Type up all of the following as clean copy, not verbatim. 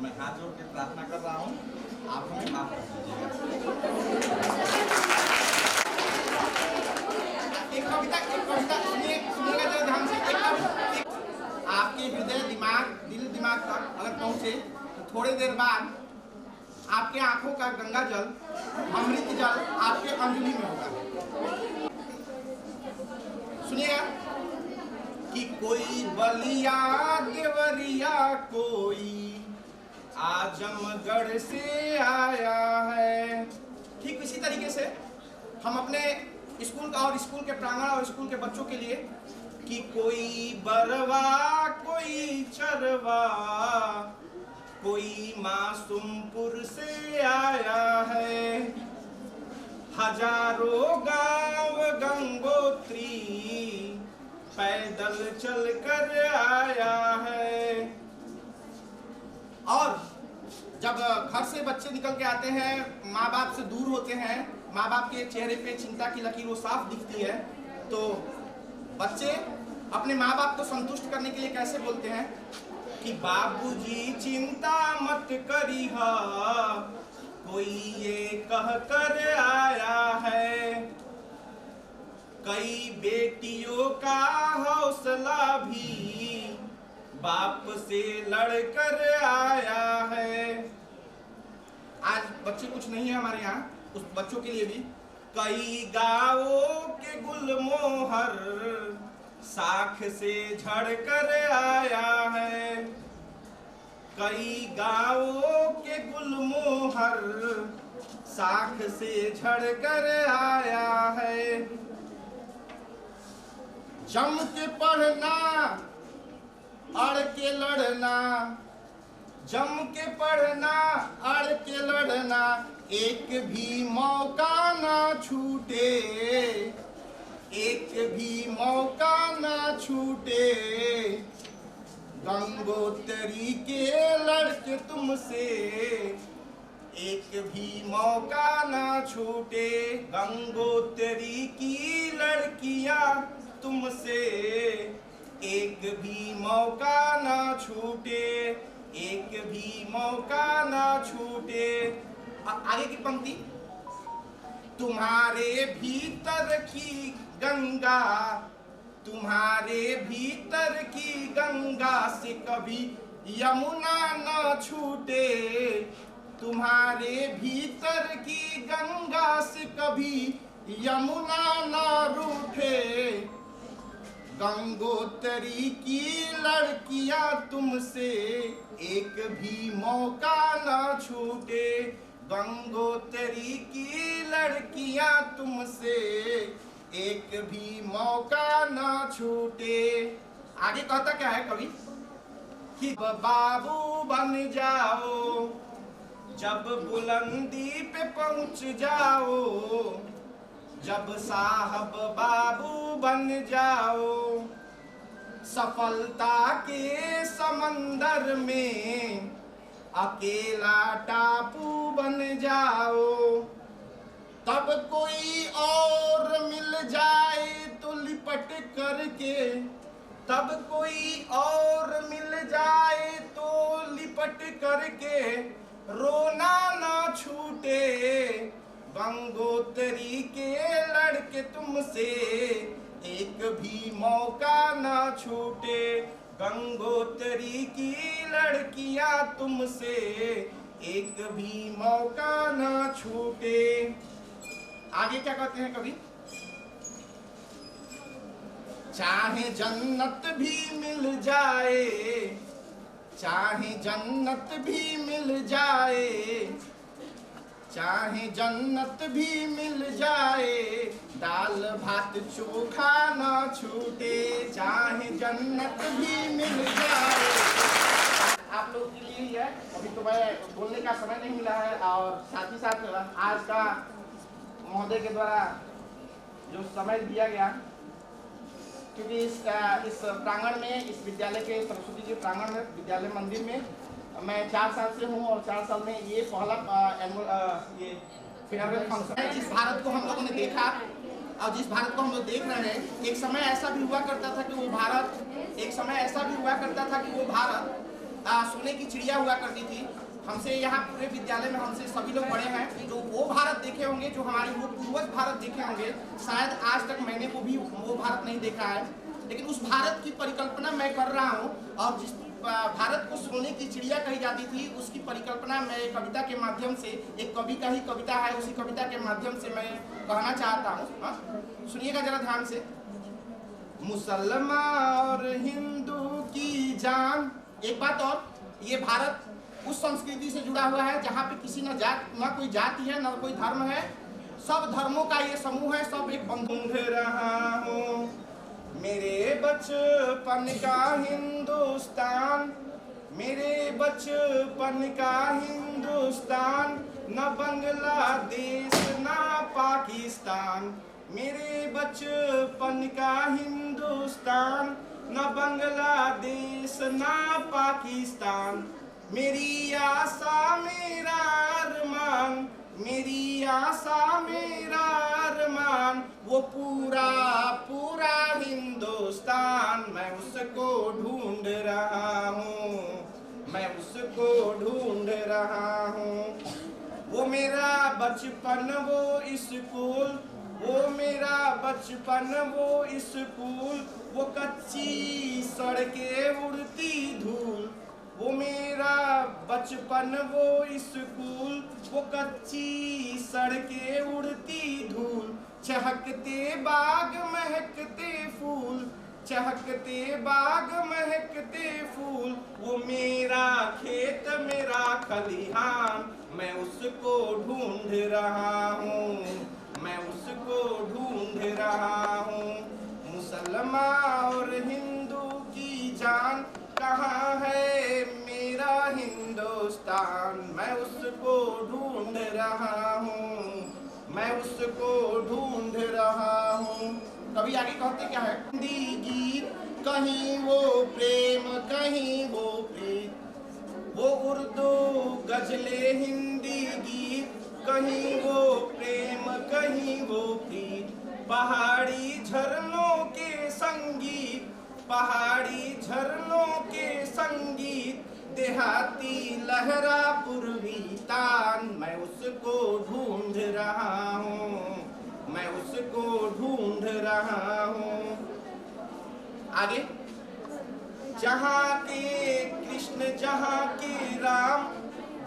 मैं हाथ जोड़ के प्रार्थना कर रहा हूँ, आप हमें माफ कर दीजिएगा। एक कविता सुनिएगा जरा ध्यान से। आपके हृदय दिल दिमाग तक अगर पहुंचे तो थोड़ी देर बाद आपके आंखों का गंगा जल, अमृत जल आपके अंजलि में होगा। सुनिएगा कि कोई बलिया देवरिया, कोई आजमगढ़ से आया है। ठीक इसी तरीके से हम अपने स्कूल का और स्कूल के प्रांगण और स्कूल के बच्चों के लिए कि कोई बरवा, कोई चरवा, कोई मासूमपुर से आया है। हजारों गांव गंगोत्री पैदल चलकर आया है। और जब घर से बच्चे निकल के आते हैं, माँ बाप से दूर होते हैं, माँ बाप के चेहरे पे चिंता की लकीर वो साफ दिखती है, तो बच्चे अपने माँ बाप को संतुष्ट करने के लिए कैसे बोलते हैं कि बाबूजी चिंता मत करिहा, कोई ये कह कर आया है। कई बेटियों का हौसला भी बाप से लड़कर आया है। आज बच्चे कुछ नहीं है हमारे यहाँ, उस बच्चों के लिए भी कई गाँवों के गुलमोहर साख से झड़कर आया है। कई गाँवों के गुलमोहर साख से झड़कर आया है। जम के पढ़ना अड़ के लड़ना, जम के पढ़ना अड़ के लड़ना, एक भी मौका ना छूटे, एक भी मौका ना छूटे। गंगोत्री के लड़के तुमसे एक भी मौका ना छूटे। गंगोत्री की लड़कियां तुमसे एक भी मौका ना छूटे, एक भी मौका ना छूटे। आगे की पंक्ति, तुम्हारे भीतर की गंगा, तुम्हारे भीतर की गंगा से कभी यमुना न छूटे। तुम्हारे भीतर की गंगा से कभी यमुना न रूठे। गंगोत्री की लड़कियां तुमसे एक भी मौका न छूटे। गंगोत्री की लड़कियां तुमसे एक भी मौका न छूटे। आगे कहता क्या है कवि कि बाबू बन जाओ, जब बुलंदी पे पहुंच जाओ, जब साहब बाबू बन जाओ। सफलता के समंदर में अकेला टापू बन जाओ। तब कोई और मिल जाए तो लिपट करके, तब कोई और मिल जाए तो लिपट करके रोना ना छूटे। गंगोत्री के लड़के तुमसे एक भी मौका ना छूटे। गंगोत्री की लड़कियां तुमसे एक भी मौका ना छूटे। आगे क्या कहते हैं कवि, चाहे जन्नत भी मिल जाए, चाहे जन्नत भी मिल जाए, चाहे जन्नत भी मिल जाए, दाल भात चोखा ना छूटे। चाहे जन्नत भी मिल जाए। आप लोग के लिए ही है, अभी तो मैं बोलने का समय नहीं मिला है, और साथ ही साथ आज का महोदय के द्वारा जो समय दिया गया, क्योंकि इस प्रांगण में, इस विद्यालय के सरस्वती जी प्रांगण में, विद्यालय मंदिर में मैं 4 साल से हूँ, और 4 साल में ये पहला ये फेयरवेल फंक्शन है। जिस भारत को हम लोगों ने देखा और जिस भारत को हम लोग देख रहे हैं, एक समय ऐसा भी हुआ करता था कि वो भारत, एक समय ऐसा भी हुआ करता था कि वो भारत सोने की चिड़िया हुआ करती थी। हमसे यहाँ पूरे विद्यालय में हमसे सभी लोग बड़े हैं जो वो भारत देखे होंगे, जो हमारे वो पूर्वज भारत देखे होंगे। शायद आज तक मैंने वो भारत नहीं देखा है, लेकिन उस भारत की परिकल्पना मैं कर रहा हूँ। और जिस भारत को सोने की चिड़िया कही जाती थी, उसकी परिकल्पना मैं कविता के माध्यम से, एक कवि का ही कविता है, उसी कविता के माध्यम से मैं कहना चाहता हूँ। सुनिएगा जरा ध्यान से। मुसलमान और हिंदू की जान। एक बात और, ये भारत उस संस्कृति से जुड़ा हुआ है जहाँ पे किसी न कोई जाति है, न कोई धर्म है, सब धर्मों का ये समूह है, सब एक बंधु रहा हूँ। मेरे बचपन का हिंदुस्तान, मेरे बचपन का हिंदुस्तान, न बांग्लादेश न पाकिस्तान। मेरे बचपन का हिंदुस्तान, न बांग्लादेश न पाकिस्तान। मेरी आशा मेरा अरमान, मेरी आशा मेरा अरमान, वो पूरा पूरा हिंदुस्तान। मैं उसको ढूंढ रहा हूँ, मैं उसको ढूंढ रहा हूँ। वो मेरा बचपन वो स्कूल, वो मेरा बचपन वो स्कूल, वो कच्ची सड़कें उड़ती धूल। वो मेरा बचपन वो स्कूल, वो कच्ची सड़कें उड़ती धूल। चहकते बाग महकते फूल, चहकते बाग महकते फूल। वो मेरा खेत मेरा खलिहान, मैं उसको ढूंढ रहा हूँ, मैं उसको ढूंढ रहा हूँ। मुसलमान और हिंदू की जान, कहाँ है मेरा हिंदुस्तान। मैं उसको ढूंढ रहा हूँ, मैं उसको ढूंढ रहा हूँ। कभी आगे कहते क्या है? हिंदी गीत कहीं वो प्रेम कहीं वो प्रीत, वो उर्दू गजले हिंदी गीत, कहीं वो प्रेम कहीं वो प्रीत। पहाड़ी झरनों के संगीत, पहाड़ी झरनों के संगीत, देहाती लहरा पूर्वी तान। मैं उसको ढूंढ रहा हूँ, मैं उसको ढूंढ रहा हूँ। आगे। जहाँ के कृष्ण जहाँ के राम,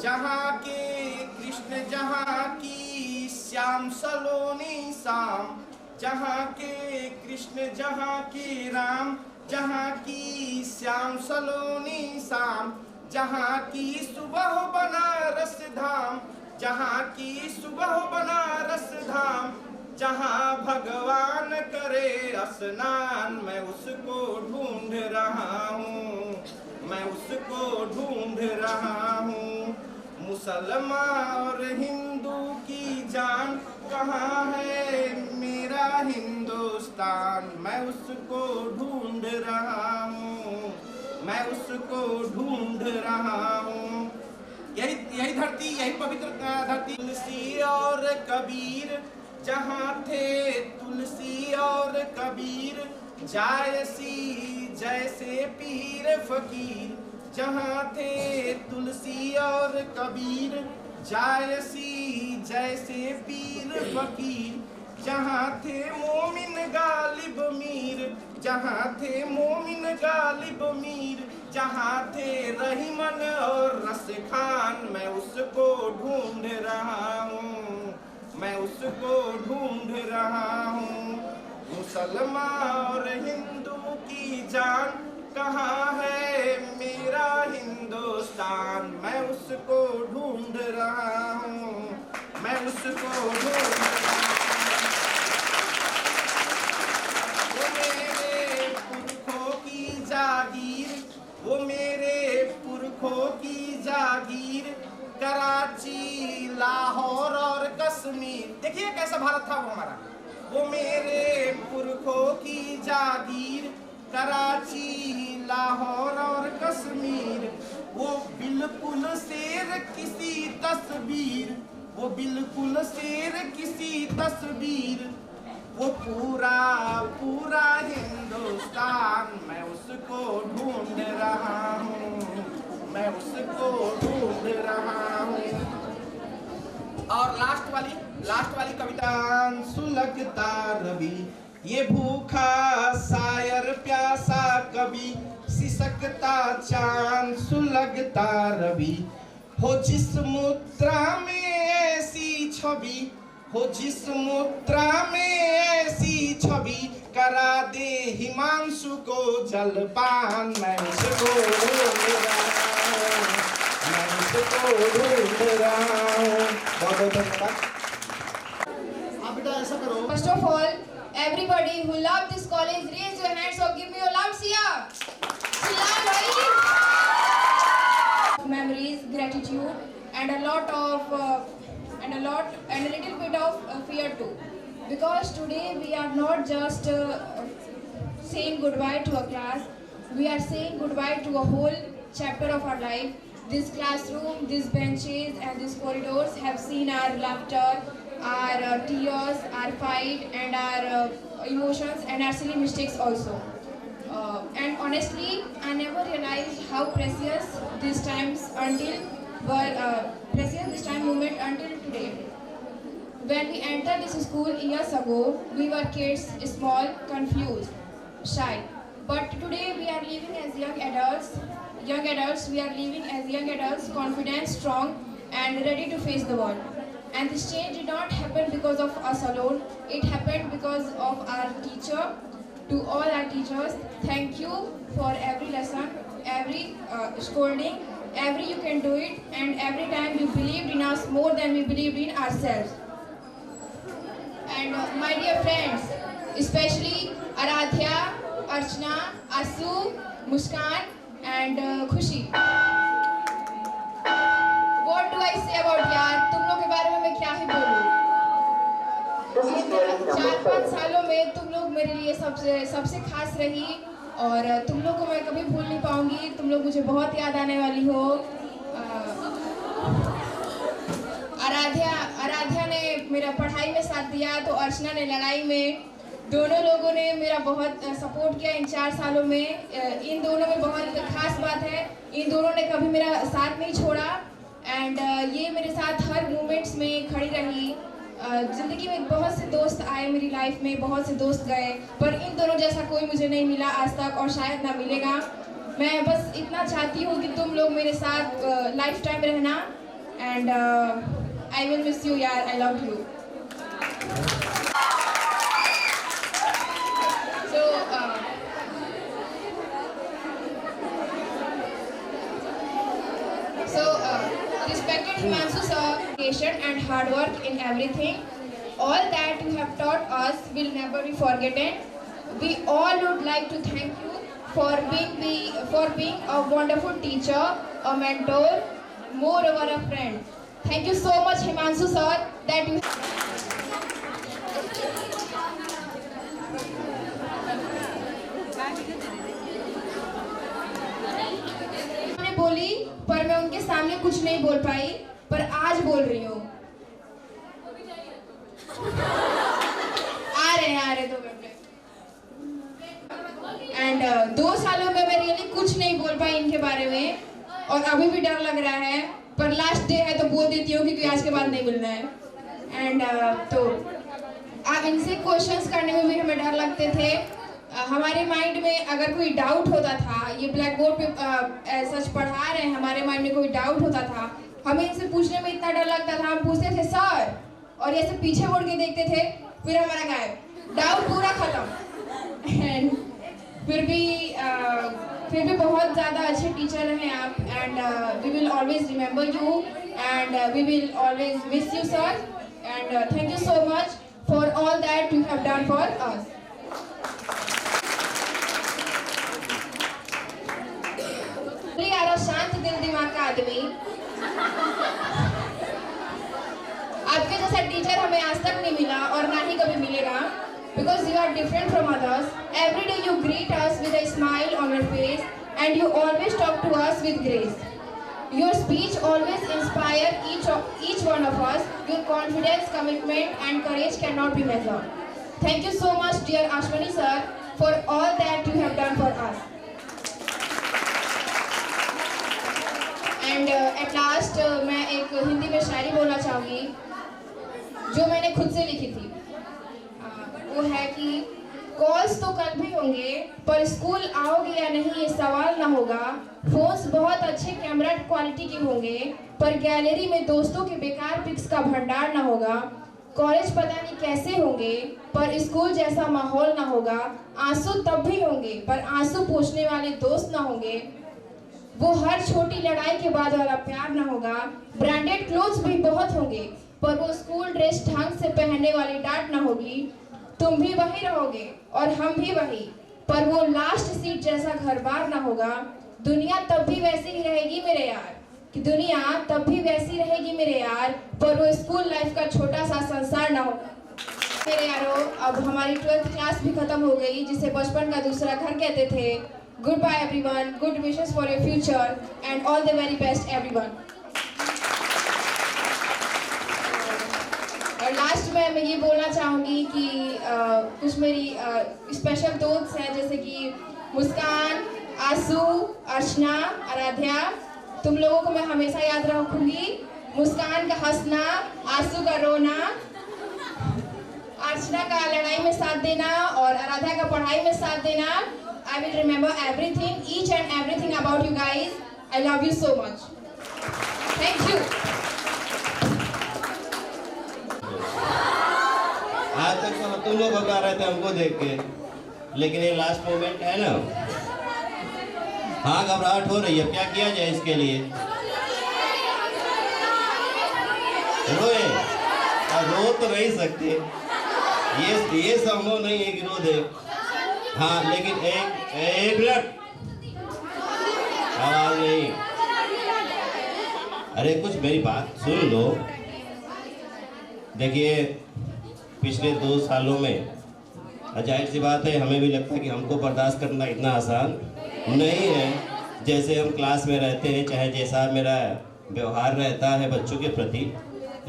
जहाँ के कृष्ण जहाँ की श्याम सलोनी शाम। जहाँ के कृष्ण जहाँ के राम, जहाँ की श्याम सलोनी शाम। जहाँ की सुबह बनारस धाम, जहाँ की सुबह बनारस धाम। जहाँ भगवान करे स्नान, मैं उसको ढूंढ रहा हूँ, मैं उसको ढूंढ रहा हूँ। मुसलमान और हिंदू की जान, कहाँ है मेरा हिंदुस्तान। मैं उसको ढूंढ रहा हूँ, मैं उसको ढूंढ रहा हूँ। यही धरती, यही पवित्र धरती। तुलसी और कबीर जहाँ थे, तुलसी और कबीर, जायसी जैसे पीर फकीर। जहाँ थे तुलसी और कबीर, जायसी जैसे पीर फकीर। जहाँ थे मोमिन गालिब मीर, जहाँ थे मोमिन गालिब मीर। जहाँ थे रहीमन और रस खान, मैं उसको ढूंढ रहा हूँ, मैं उसको ढूंढ रहा हूँ। मुसलमान और हिंदू की जान, कहाँ है मेरा हिंदुस्तान। मैं उसको ढूंढ रहा हूँ, मैं उसको ढूंढ रहा हूँ। वो मेरे पुरखों की जागीर, वो मेरे पुरखों की जागीर। कराची लाहौर और कश्मीर। देखिए कैसा भारत था वो हमारा। वो मेरे पुरखों की जागीर, कराची लाहौर और कश्मीर। वो बिल्कुल शेर किसी तस्वीर, वो बिल्कुल शेर किसी तस्वीर। वो पूरा पूरा हिंदुस्तान, मैं उसको ढूंढ रहा हूँ, मैं उसको ढूंढ रहा हूँ। और लास्ट वाली कविता, सुलगता रवि, ये भूखा शायर प्यासा कवि, सिसकता चांद सुलगता रवि, हो जिस मुद्रा में ऐसी छवि, हो जिस मुद्रा में ऐसी छवि, करा दे हिमांशु को जलपान। मैं उसको ढूंढ रहा हूँ, मैं उसको ढूंढ रहा हूँ। बहुत बहुत धन्यवाद। आप बेटा ऐसा करो। First of all, everybody who love this college, raise your hands or give me a loud cheer. Chilla bhai. Memories, gratitude, and a little bit of fear too. Because today we are not just saying goodbye to a class, we are saying goodbye to a whole chapter of our life. This classroom, these benches, and these corridors have seen our laughter, our tears, our fight, and our emotions, and our silly mistakes also. And honestly, I never realized how precious these times moment until today. When we entered this school years ago, we were kids, small, confused, shy. But today we are living as young adults. We are living as young adults, confident, strong, and ready to face the world. And this change did not happen because of us alone. It happened because of our teacher. To all our teachers, thank you for every lesson, every scolding, every you can do it, and every time you believed in us more than we believed in ourselves. And my dear friends, especially Aradhya, Archana, Asu, Muskan, and Khushi. What do I say about यार? तुम लोग के बारे में मैं क्या ही बोलूँ? 4-5 सालों में तुम लोग मेरे लिए सबसे खास रही, और तुम लोग को मैं कभी भूल नहीं पाऊंगी। तुम लोग मुझे बहुत याद आने वाली हो। आराध्या ने मेरा पढ़ाई में साथ दिया, तो अर्चना ने लड़ाई में। दोनों लोगों ने मेरा बहुत सपोर्ट किया इन 4 सालों में। इन दोनों में बहुत खास बात है, इन दोनों ने कभी मेरा साथ नहीं छोड़ा, एंड ये मेरे साथ हर मोमेंट्स में खड़ी रही। ज़िंदगी में बहुत से दोस्त आए मेरी लाइफ में, बहुत से दोस्त गए, पर इन दोनों जैसा कोई मुझे नहीं मिला आज तक, और शायद ना मिलेगा। मैं बस इतना चाहती हूँ कि तुम लोग मेरे साथ लाइफ टाइम रहना, and I will miss you यार, I love you. Respected Himanshu sir, patient and hard work in everything. All that you have taught us will never be forgotten. We all would like to thank you for being a wonderful teacher, a mentor, moreover a friend. Thank you so much Himanshu sir that you बोली, पर मैं उनके सामने कुछ नहीं बोल पाई, पर आज बोल रही हूँ। आ रहे 2 घंटे। एंड 2 सालों में मैं रियली कुछ नहीं बोल पाई इनके बारे में, और अभी भी डर लग रहा है, पर लास्ट डे है तो बोल देती हूँ क्योंकि आज के बाद नहीं मिलना है। एंड तो अब इनसे क्वेश्चंस करने में भी हमें डर लगते थे। हमारे माइंड में अगर कोई डाउट होता था, ये ब्लैक बोर्ड पे सच पढ़ा रहे हैं, हमारे माइंड में कोई डाउट होता था, हमें इनसे पूछने में इतना डर लगता था। हम पूछते थे सर, और ऐसे पीछे मुड़ के देखते थे, फिर हमारा गायब, डाउट पूरा खत्म। एंड फिर भी बहुत ज़्यादा अच्छे टीचर हैं आप, and we will always remember you, and we will always miss you sir, and thank you so much for all that you have done for us. यार शांत दिल दिमाग का आदमी, आपके जैसा टीचर हमें आज तक नहीं मिला और ना ही कभी मिलेगा, because you are different from others. Every day you greet us with a smile on your face, and you always talk to us with grace. Your speech always inspire each one of us. Your confidence, commitment, and courage cannot be measured. Thank you so much, dear Ashwani sir, for all that you have done for us. And at last मैं एक हिंदी में शायरी बोलना चाहूँगी जो मैंने खुद से लिखी थी। वो है कि कॉल्स तो कल भी होंगे पर स्कूल आओगे या नहीं ये सवाल ना होगा। फोन्स बहुत अच्छे कैमरा क्वालिटी के होंगे पर गैलरी में दोस्तों के बेकार पिक्स का भंडार ना होगा। कॉलेज पता नहीं कैसे होंगे पर स्कूल जैसा माहौल ना होगा। आंसू तब भी होंगे पर आंसू पोंछने वाले दोस्त ना होंगे। वो हर छोटी लड़ाई के बाद वाला प्यार ना होगा। ब्रांडेड क्लोथ्स भी बहुत होंगे पर वो स्कूल ड्रेस ढंग से पहनने वाली डांट ना होगी। तुम भी वही रहोगे और हम भी वही पर वो लास्ट सीट जैसा घर बार ना होगा। दुनिया तब भी वैसी ही रहेगी मेरे यार कि दुनिया तब भी वैसी रहेगी मेरे यार पर वो स्कूल लाइफ का छोटा सा संसार ना होगा। मेरे यारों, अब हमारी 12th क्लास भी खत्म हो गई जिसे बचपन का दूसरा घर कहते थे। Good bye everyone, good wishes for your future and all the very best everyone. और लास्ट में मैं ये बोलना चाहूँगी कि कुछ मेरी स्पेशल दोस्त हैं जैसे कि मुस्कान, आंसू, अर्चना, आराध्या। तुम लोगों को मैं हमेशा याद रखूँगी। मुस्कान का हंसना, आंसू का रोना, अर्चना का लड़ाई में साथ देना और आराध्या का पढ़ाई में साथ देना। I will remember everything, each and everything about you guys. I love you so much. Thank you. आज तक तो तुम लोग घबरा रहे थे हमको देख के, लेकिन ये लास्ट मोमेंट है ना। हाँ, घबराहट हो रही है, क्या किया जाए इसके लिए? रोए? रो तो नहीं सकते, ये संभव नहीं है कि रो दे। हाँ, लेकिन एक मिनट, आवाज नहीं। अरे कुछ मेरी बात सुन लो। देखिए, पिछले 2 सालों में जाहिर सी बात है हमें भी लगता है कि हमको बर्दाश्त करना इतना आसान नहीं है। जैसे हम क्लास में रहते हैं, चाहे जैसा मेरा व्यवहार रहता है बच्चों के प्रति,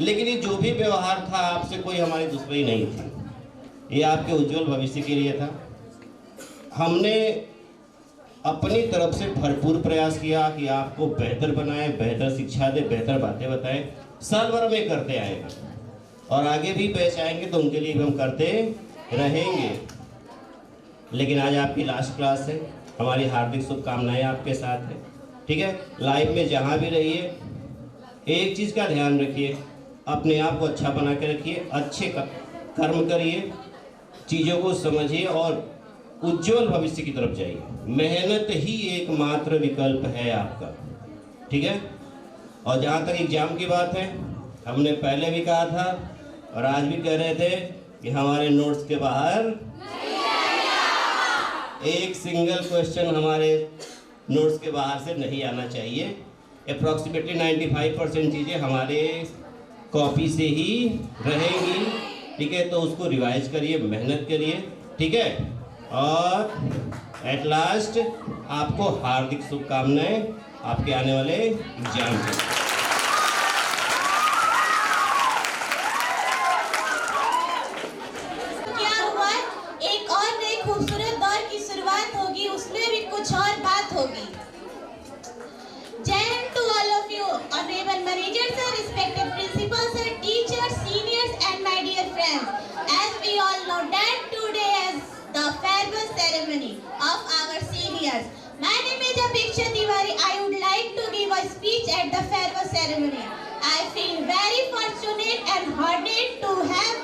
लेकिन ये जो भी व्यवहार था आपसे कोई हमारी दुश्मनी नहीं थी। ये आपके उज्जवल भविष्य के लिए था। हमने अपनी तरफ से भरपूर प्रयास किया कि आपको बेहतर बनाएं, बेहतर शिक्षा दें, बेहतर बातें बताएं। साल भर में करते आए और आगे भी पेश आएंगे तो उनके लिए भी हम करते रहेंगे। लेकिन आज आपकी लास्ट क्लास है, हमारी हार्दिक शुभकामनाएं आपके साथ है। ठीक है, लाइफ में जहाँ भी रहिए एक चीज़ का ध्यान रखिए, अपने आप को अच्छा बना के रखिए, अच्छे कर्म करिए, चीज़ों को समझिए और उज्जवल भविष्य की तरफ जाइए। मेहनत ही एकमात्र विकल्प है आपका। ठीक है, और जहाँ तक एग्जाम की बात है, हमने पहले भी कहा था और आज भी कह रहे थे कि हमारे नोट्स के बाहर एक सिंगल क्वेश्चन हमारे नोट्स के बाहर से नहीं आना चाहिए। अप्रॉक्सीमेटली 95% चीज़ें हमारे कॉपी से ही रहेंगी। ठीक है, तो उसको रिवाइज करिए, मेहनत करिए। ठीक है, और एट लास्ट आपको हार्दिक शुभकामनाएं आपके आने वाले एग्जाम के। क्या हुआ, एक और नए खूबसूरत दौर की शुरुआत होगी, उसमें भी कुछ और बात होगी। Jai Hind to all of you, honourable manager sir, respected principal sir, teachers, seniors and my dear friends. As we all know that today is the farewell ceremony of our seniors. My name is Apeksha Tiwari. I would like to give a speech at the farewell ceremony. I feel very fortunate and honored to have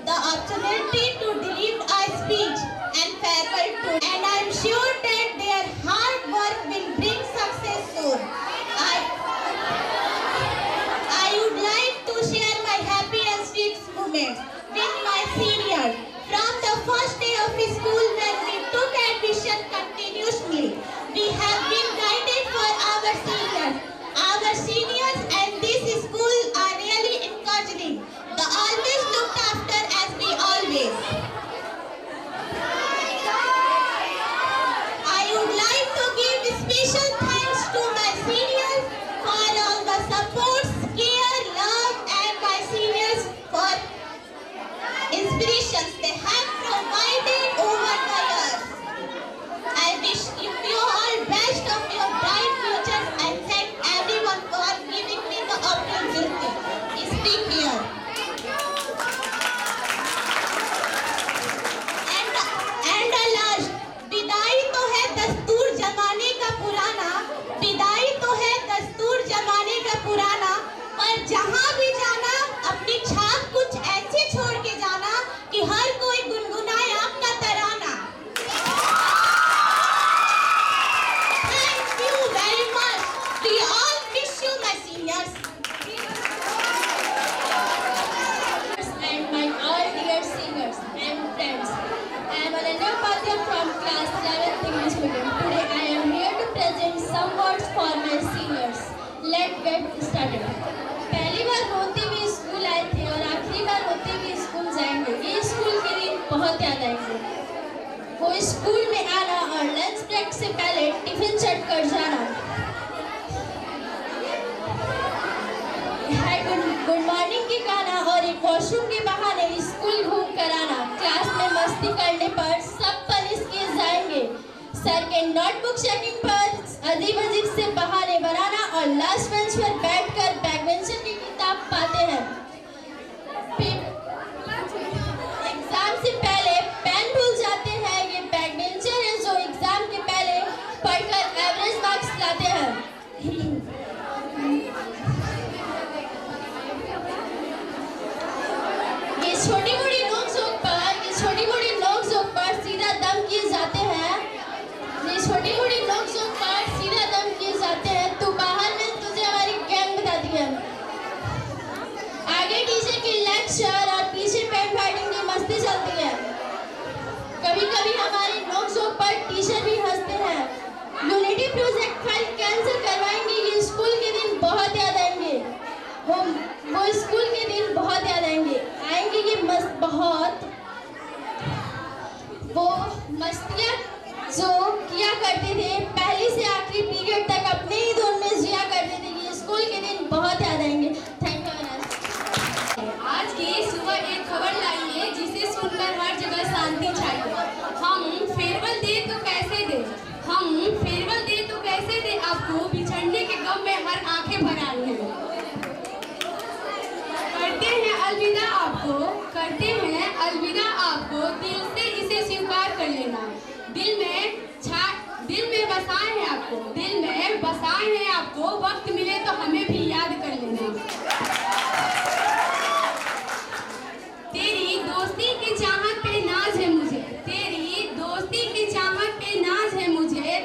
the opportunity to deliver a speech and farewell to, and I am sure that their hard work will bring success soon. I would like to share my happy and sweet moments with my seniors. From the first day of school when we took admission continuously, we have been guided for our seniors. Our seniors and this school are really encouraging. They always looked after as we always. बहुत याद आएंगे। वो school में आना और lunch break से पहले tiffin चट कर जाना, गुड मॉर्निंग के गाना और एक वॉशरूम के बहाने स्कूल घूम कर आना, क्लास में मस्ती करने पर सब पनिश किए जाएंगे, सर के नोटबुक चेकिंग पर अजीब अजीब से बहाने बनाना और लास्ट बेंच पर बैठकर बैक बेंचर की किताब पाते हैं। एग्जाम से पहले पेन भूल जाते हैं, ये बैक बेंचर है जो एग्जाम के पहले पढ़कर एवरेज मार्क्स लाते हैं। ये छोटी मोटी नोक झोंक पर सीधा दम किए जाते हैं, तो बाहर में तुझे हमारी गैंग बताती है। आगे टीचर के लेक्चर और पीछे पेन फाइटिंग की मस्ती चलती है। कभी कभी हमारी नोक झोंक पर टीचर भी हंसते हैं। यूनिटी प्रोजेक्ट फाइल कैंसिल करवाएंगे, ये स्कूल के दिन बहुत याद आएंगे। वो स्कूल के दिन बहुत याद आएंगे ये वो मस्तियाँ जो किया करते थे, पहली से आखिरी पीरियड तक अपने ही धुन में जिया करते थे, ये स्कूल के दिन बहुत याद आएंगे। Thank you. आज की सुबह एक खबर लाई है जिसे सुनकर हर जगह शांति छाई। हम फेयरवेल दे तो कैसे दे आपको, बिछड़ने के गम में हर आंखें भर आई हैं। अलविदा आपको, दिल से इसे स्वीकार कर लेना। दिल में बसाए हैं आपको, वक्त मिले तो हमें भी याद कर लेना। तेरी दोस्ती की चाहत पे नाज है मुझे,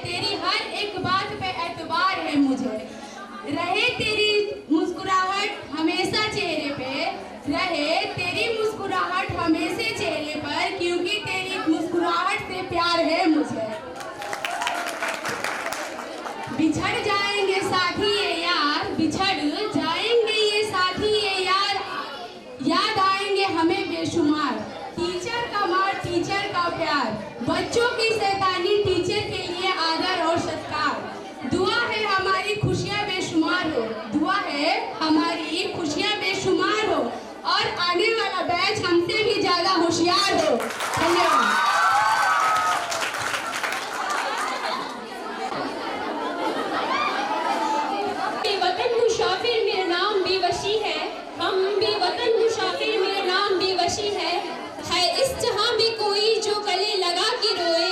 तेरी हर एक बात पे एतबार है मुझे। रहे तेरी मुस्कुराहट हमेशा चेहरे पर, क्योंकि तेरी मुस्कुराहट से प्यार है मुझे। बिछड़ जाएंगे साथी ये यार, याद आएंगे हमें बेशुमार। टीचर का मार, टीचर का प्यार, बच्चों की शैतानी, टीचर के लिए आदर और सत्कार। दुआ है हमारी खुशियां बेशुमार हो और आने वाला बैच हमसे भी ज्यादा होशियार हो। धन्यवाद। वतन मुसाफिर मेरा नाम बेवशी है, हम भी वतन मुसाफिर मेरा नाम बेवशी है इस जहां भी कोई जो गले लगा के रोए,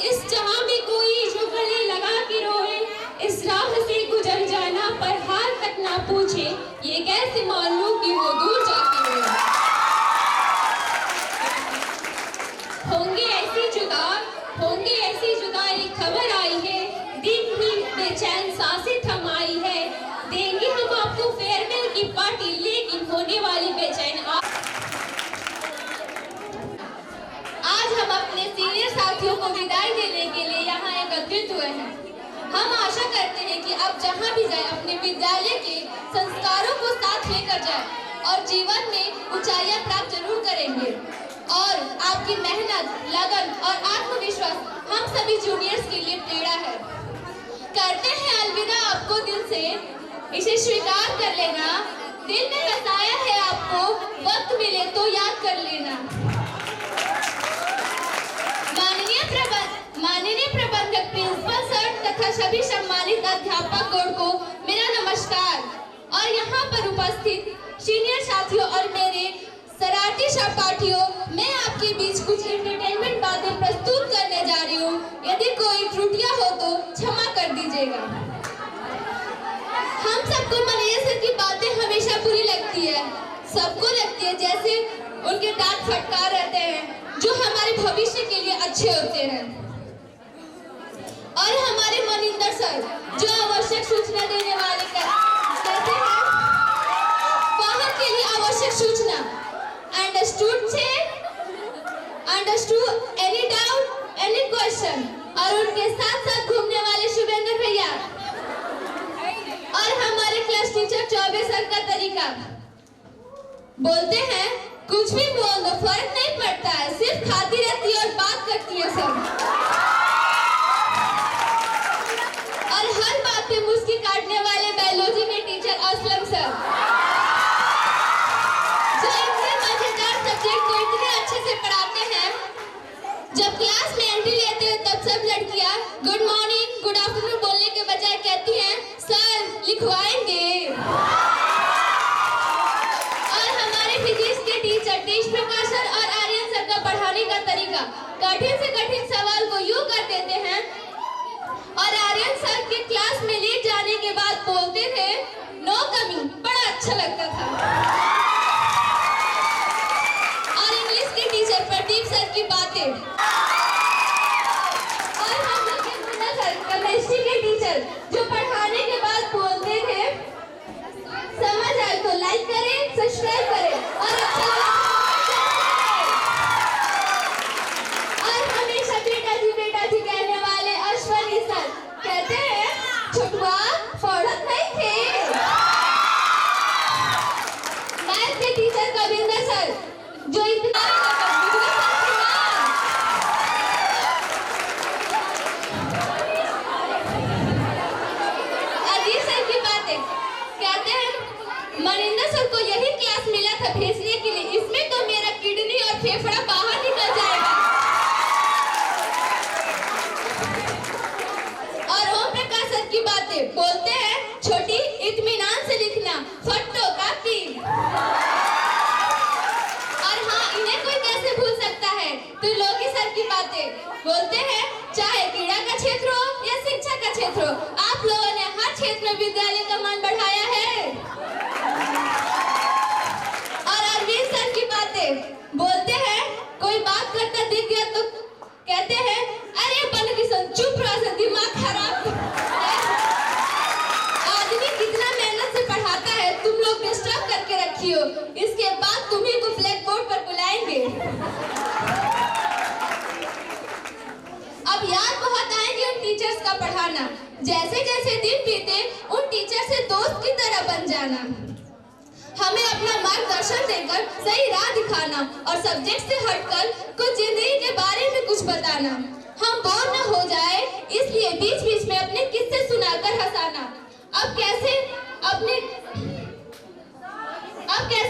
इस जहां भी कोई जो गले लगा के रोए, इस राह से गुजर जाना पर हाल तक ना पूछे, ये कैसे मान लूं कि वो दूर जाके रोए। होंगे ऐसी जुदा एक खबर आई है, दिन ही बेचैन सांसें थमाई है, देंगे हम आपको फेयरवेल की पार्टी, लेकिन होने वाली बेचैन। आज हम अपने सीनियर साथियों को विदाई देने के लिए यहाँ एकत्रित हुए हैं। हम आशा करते हैं कि अब जहाँ भी जाए अपने विद्यालय के संस्कारों को साथ लेकर जाए और जीवन में ऊंचाइयां प्राप्त जरूर करेंगे। और आपकी मेहनत, लगन और आत्मविश्वास हम सभी जूनियर्स के लिए प्रेरणा है। करते हैं अलविदा आपको दिल से, इसे स्वीकार कर लेना। दिल ने बसाया है आपको, वक्त मिले तो याद कर लेना। माननीय प्रबंधक, प्रिंसिपल सर तथा सभी सम्मानित अध्यापक गण को मेरा नमस्कार। और यहाँ पर उपस्थित सीनियर साथियों और मेरे शरारती सहपाठियों, मैं आपके बीच कुछ एंटरटेनमेंट बातें प्रस्तुत करने जा रही हूँ। यदि कोई त्रुटियां हो तो क्षमा कर दीजिएगा। हम सबको मनैया सर की बातें हमेशा बुरी लगती है, सबको लगती है जैसे उनके डांट फटकार रहते हैं जो हमारे भविष्य के लिए अच्छे होते हैं। और हमारे मनिंदर सर जो आवश्यक सूचना देने वाले कहते हैं, बाहर के लिए आवश्यक सूचना। Understood any doubt any question. और उनके साथ साथ घूमने वाले शुभेंद्र भैया और हमारे क्लास टीचर चौबे सर का तरीका बोलते हैं, कुछ भी बोल दो, फर्क नहीं पड़ता है, सिर्फ खाती रहती है और बात करती है सब। और हर बात पे मुस्की काटने वाले बायोलॉजी के टीचर असलम सर, जो इतने मजेदार सब्जेक्ट को इतने अच्छे से पढ़ाते हैं। जब क्लास में एंट्री लेते हैं तब सब लड़कियां गुड मॉर्निंग, गुड आफ्टरनून बोलने के बजाय कहती हैं सर लिखवाएंगे। और हमारे फिजिक्स के टीचर तेज प्रकाश सर और आर्यन सर का पढ़ाने का तरीका, कठिन से कठिन सवाल को यूं कर देते हैं और आर्यन सर के क्लास में लेट जाने के बाद बोलते थे नो कमी, बड़ा अच्छा लगता था। और इंग्लिश के टीचर प्रदीप सर की बातें, और हम लोग के मुन्ना सर केमिस्ट्री के टीचर जो पढ़ाने के बाद बोलते थे समझ आए तो लाइक करें, सब्सक्राइब करें और अच्छा लगे और हमेशा बेटा जी कहने वाले अश्वनी सर कहते हैं छुटवा फौरत नहीं थे। मैथ के टीचर कविंदर सर जो इतना अजीत सर की बातें कहते हैं मनिंदर सर को यही क्लास मिला था भेजने के लिए, इसमें तो मेरा किडनी और फेफड़ा बाहर निकल जाएगा। और ओम प्रकाश सर की बातें बोलते हैं छोटी इत्मीनान से लिखना फट्टो काफी। और हाँ, इन्हें कोई कैसे भूल सकता है। तो लोगी सर की बातें बोलते हैं चाहे क्रीड़ा का क्षेत्र हो या शिक्षा का क्षेत्र हो, आप लोगों ने हर क्षेत्र में विद्यालय का मान बढ़ाया है। और अरविंद सर की बातें बोलते हैं कोई बात करता दिख गया तो कहते हैं अरे बनकिशन चुप रहो, दिमाग खराब। आदमी कितना मेहनत से पढ़ाता है, तुम लोग डिस्टर्ब करके रखी हो, इसके बाद तुम्ही को ब्लैक बोर्ड पर बुलाएंगे। अब याद बहुत आएंगे उन टीचर्स का पढ़ाना, जैसे जैसे दिन बीते उन टीचर से दोस्त की तरह बन जाना, हमें अपना मार्गदर्शन देकर सही राह दिखाना और सब्जेक्ट से हटकर कुछ जिंदगी के बारे में कुछ बताना। हम बोर न हो जाए इसलिए बीच बीच में अपने किस्से सुनाकर हंसाना। अब कैसे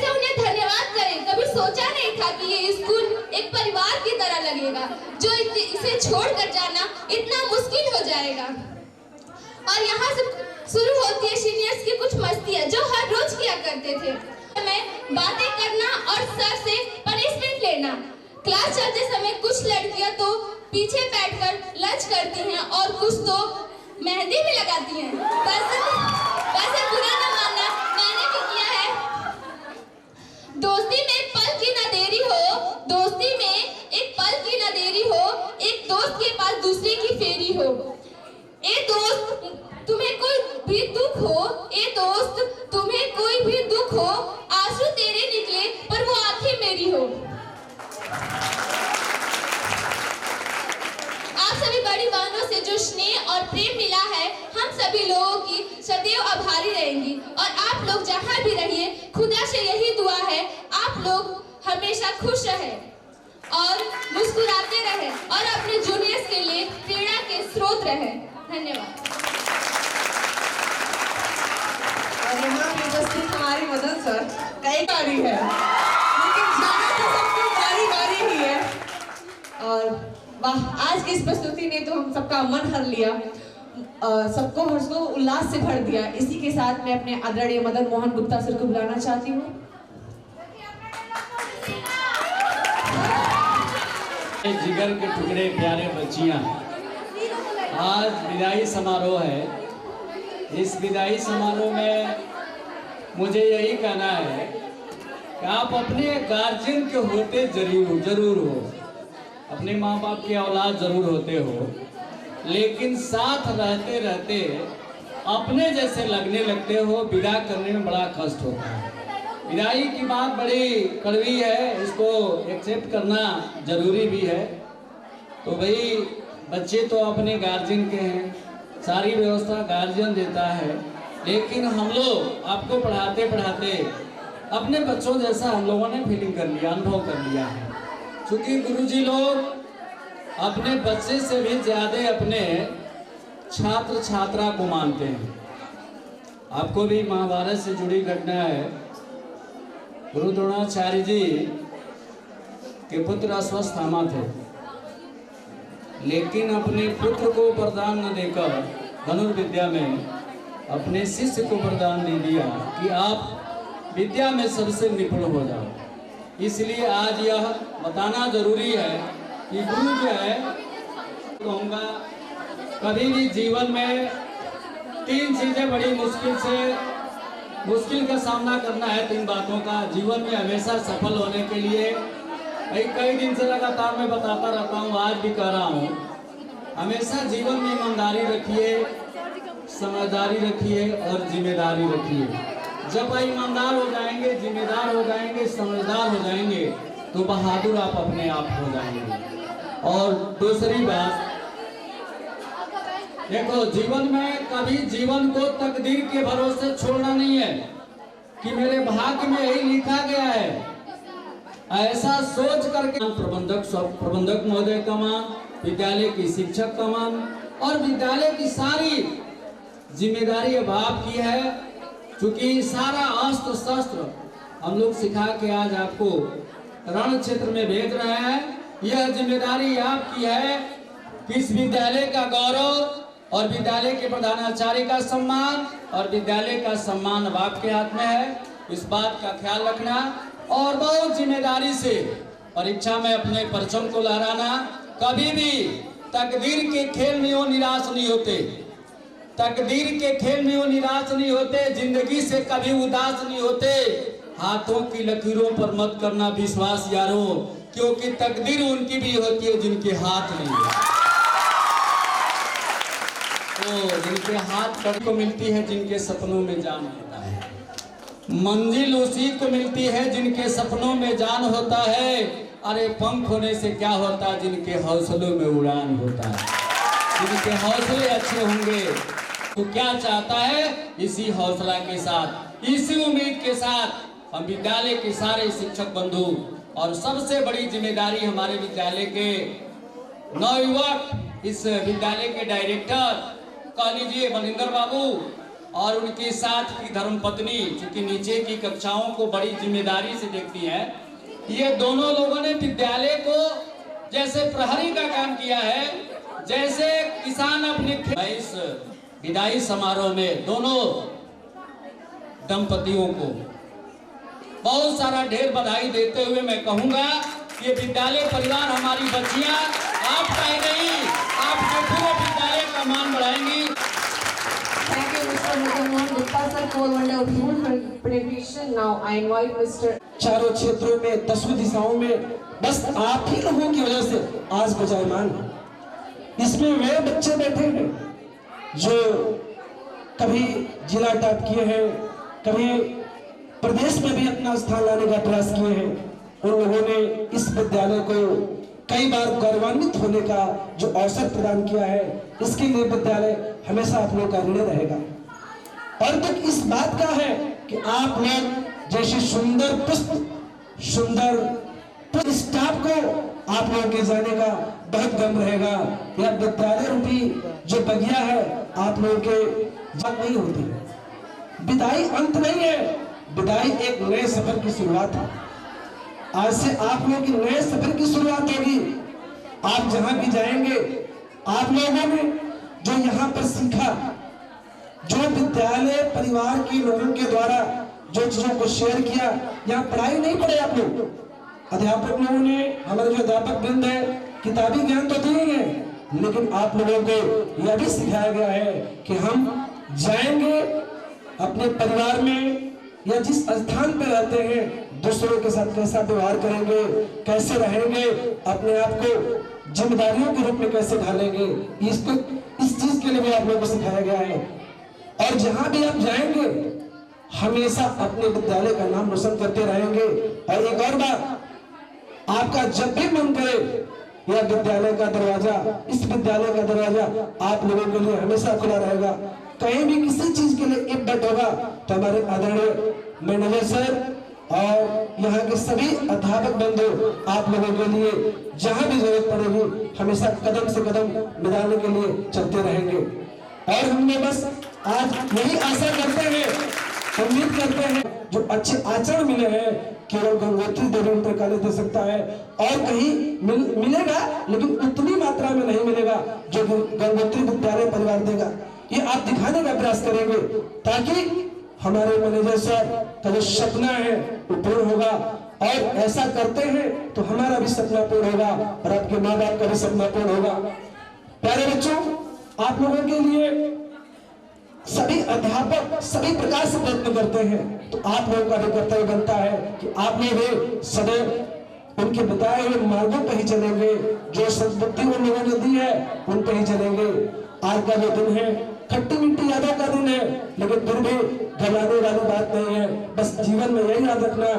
उन्हें धन्यवाद करें, कभी सोचा नहीं था कि ये स्कूल एक परिवार की तरह लगेगा, जो इसे छोड़कर जाना इतना मुश्किल हो जाएगा। और यहाँ से शुरू होती है सीनियर्स की कुछ मस्तियाँ जो हर रोज किया करते थे। में बातें करना और सर से पनिशमेंट लेना। क्लास चलते समय कुछ लड़कियाँ तो पीछे बैठकर लंच करती हैं और कुछ तो मेहंदी भी लगाती हैं। वैसे बुरा न मानना, मैंने भी किया है। दोस्ती में एक पल की न देरी हो, एक दोस्त के पास दूसरे की फेरी हो। ए दोस्त तुम्हें कोई भी दुख हो, आंसू तेरे निकले पर वो आंखें मेरी हो। आप सभी बड़ी बहनों से जो स्नेह और प्रेम मिला है, हम सभी लोगों की सदैव आभारी रहेंगी। और आप लोग जहाँ भी रहिए, खुदा से यही दुआ है आप लोग हमेशा खुश रहें और मुस्कुराते रहें और अपने जूनियर्स के लिए प्रेरणा के स्रोत रहें। धन्यवाद। हमारी मदन सर कई बारी है, लेकिन जाना तो सबको बारी बारी ही है। और वाह, आज की इस प्रस्तुति ने तो हम सबका मन हर लिया, सबको हर्षो उल्लास से भर दिया। इसी के साथ मैं अपने आदरणीय मदन मोहन गुप्ता सर को बुलाना चाहती हूँ। जिगर के टुकड़े प्यारे बच्चियां, आज विदाई समारोह है। इस विदाई समारोह में मुझे यही कहना है कि आप अपने गार्जियन के होते जरूर हो, अपने माँ बाप की औलाद जरूर होते हो, लेकिन साथ रहते रहते अपने जैसे लगने लगते हो। विदा करने में बड़ा कष्ट होता है। विदाई की बात बड़ी कड़वी है, इसको एक्सेप्ट करना जरूरी भी है। तो भाई बच्चे तो अपने गार्जियन के हैं, सारी व्यवस्था गार्जियन देता है, लेकिन हम लोग आपको पढ़ाते पढ़ाते अपने बच्चों जैसा हम लोगों ने फीलिंग कर लिया, अनुभव कर लिया है। क्योंकि गुरुजी लोग अपने बच्चे से भी ज़्यादा अपने छात्र छात्रा को मानते हैं। आपको भी महाभारत से जुड़ी घटना है। गुरु द्रोणाचार्य जी के पुत्र अस्वस्थामा थे, लेकिन अपने पुत्र को वरदान न देकर धनुर्विद्या में अपने शिष्य को वरदान दे दिया कि आप विद्या में सबसे निपुण हो जाओ। इसलिए आज यह बताना जरूरी है कि गुरु जो है, कहूँगा कभी भी जीवन में 3 चीजें बड़ी मुश्किल का सामना करना है। 3 बातों का जीवन में हमेशा सफल होने के लिए कई दिन से लगातार मैं बताता रहता हूँ, आज भी कह रहा हूँ, हमेशा जीवन में ईमानदारी रखिए, समझदारी रखिए और जिम्मेदारी रखिए। जब आप ईमानदार हो जाएंगे, जिम्मेदार हो जाएंगे, समझदार हो जाएंगे तो बहादुर आप अपने आप हो जाएंगे। और दूसरी बात देखो, जीवन में कभी जीवन को तकदीर के भरोसे छोड़ना नहीं है कि मेरे भाग्य में यही लिखा गया है। ऐसा सोच करके प्रबंधक महोदय का मान, विद्यालय की शिक्षक का मान और विद्यालय की सारी जिम्मेदारी अब आपकी है। क्योंकि सारा अस्त्र शस्त्र हम लोग सिखा के आज आपको रण क्षेत्र में भेज रहे हैं। यह जिम्मेदारी आपकी है कि इस विद्यालय का गौरव और विद्यालय के प्रधानाचार्य का सम्मान और विद्यालय का सम्मान अब आपके हाथ में है। इस बात का ख्याल रखना और बहुत जिम्मेदारी से परीक्षा में अपने परचम को लहराना। कभी भी तकदीर के खेल में वो निराश नहीं होते, तकदीर के खेल में वो निराश नहीं होते, जिंदगी से कभी उदास नहीं होते। हाथों की लकीरों पर मत करना विश्वास यारों, क्योंकि तकदीर उनकी भी होती है जिनके हाथ नहीं है। तो जिनके हाथ कभी को मिलती है जिनके सपनों में जान होता है, मंजिल उसी को मिलती है जिनके सपनों में जान होता है। अरे पंख होने से क्या होता, जिनके हौसलों में उड़ान होता है। जिनके हौसले अच्छे होंगे तो क्या चाहता है, इसी हौसला के साथ, इसी उम्मीद के साथ हम विद्यालय के सारे शिक्षक बंधु और सबसे बड़ी जिम्मेदारी हमारे विद्यालय के नवयुवक, इस विद्यालय के डायरेक्टर कह लीजिए मनिंदर बाबू और उनके साथ की धर्मपत्नी, चूंकि नीचे की कक्षाओं को बड़ी जिम्मेदारी से देखती हैं, ये दोनों लोगों ने विद्यालय को जैसे प्रहरी का काम किया है, जैसे किसान अपने इस विदाई समारोह में दोनों दंपतियों को बहुत सारा ढेर बधाई देते हुए मैं कहूंगा कि विद्यालय परिवार, हमारी बच्चियां आपका ही नहीं, आपके पूरे विद्यालय का मान बढ़ाएंगी। Thank you, Mr. Mohan Gupta sir, for wonderful presentation. Now I invite Mr. चारों क्षेत्रों में 10 दिशाओं में बस आप ही लोगों की वजह से आज बजायमान है। इसमें वे बच्चे बैठे हैं जो कभी जिला टॉप किए हैं, कभी प्रदेश में भी अपना स्थान लाने का प्रयास किए हैं। उन लोगों ने इस विद्यालय को कई बार गौरवान्वित होने का जो अवसर प्रदान किया है, इसके लिए विद्यालय हमेशा आप लोगों का ऋणी रहेगा। और तक इस बात का है कि आप लोग जैसे सुंदर पुष्प, सुंदर स्टाफ को आप लोगों के जाने का बहुत गम रहेगा। यह विद्यालय रूपी जो बगिया है आप लोगों के जब नहीं होती है। विदाई अंत नहीं है, विदाई एक नए सफर की शुरुआत है। आज से आप लोगों की नए सफर की शुरुआत होगी। आप जहां भी जाएंगे, आप लोगों ने जो यहाँ पर सीखा, जो विद्यालय परिवार के लोगों के द्वारा जो चीजों को शेयर किया, यहाँ पढ़ाई नहीं पढ़े आप लोग, अध्यापक लोगों ने, हमारे जो अध्यापक वृंद है, किताबी ज्ञान तो दिए हैं, लेकिन आप लोगों को यह भी सिखाया गया है कि हम जाएंगे अपने परिवार में या जिस स्थान पर रहते हैं, दूसरों के साथ कैसा व्यवहार करेंगे, कैसे रहेंगे, अपने आप को जिम्मेदारियों के रूप में कैसे ढालेंगे, इस चीज के लिए भी आप लोगों को सिखाया गया है। और जहां भी आप जाएंगे हमेशा अपने विद्यालय का नाम रोशन करते रहेंगे। और एक और बात, आपका जब भी मन करे, यह विद्यालय का दरवाजा, इस विद्यालय का दरवाजा आप लोगों के लिए हमेशा खुला रहेगा। कहीं भी किसी चीज के लिए इब्बत होगा तो हमारे आदरणीय मैनेजर सर और यहाँ के सभी अध्यापक बंधु आप लोगों के लिए जहाँ भी जरूरत पड़ेगी हमेशा कदम से कदम मिलाने के लिए चलते रहेंगे। और हमने बस आज यही आशा करते हैं, उम्मीद करते हैं जो अच्छे आचरण मिले हैं केवल गंगोत्री देवी इंटर कॉलेज दे सकता है, और कहीं मिलेगा लेकिन उतनी मात्रा में नहीं मिलेगा जो गंगोत्री विद्यालय परिवार देगा। ये आप दिखाने का प्रयास करेंगे ताकि हमारे मैनेजर सर का जो सपना है वो पूर्ण होगा, और ऐसा करते हैं तो हमारा भी सपना पूर्ण होगा और आपके माँ बाप का भी सपना पूर्ण होगा। प्यारे बच्चों, आप लोगों के लिए सभी अध्यापक सभी प्रकार से प्रयत्न करते हैं, तो आप लोगों का भी कर्तव्य बनता है कि आप लोग सदैव उनके बताए हुए मार्गों पर ही चलेंगे, जो सद्बुद्धि उन लोगों ने दी है उन पर ही चलेंगे। आज का जो दिन है खट्टी मीठी यादों का दिन है, लेकिन फिर भी घबराने वाली बात नहीं है। बस जीवन में यही याद रखना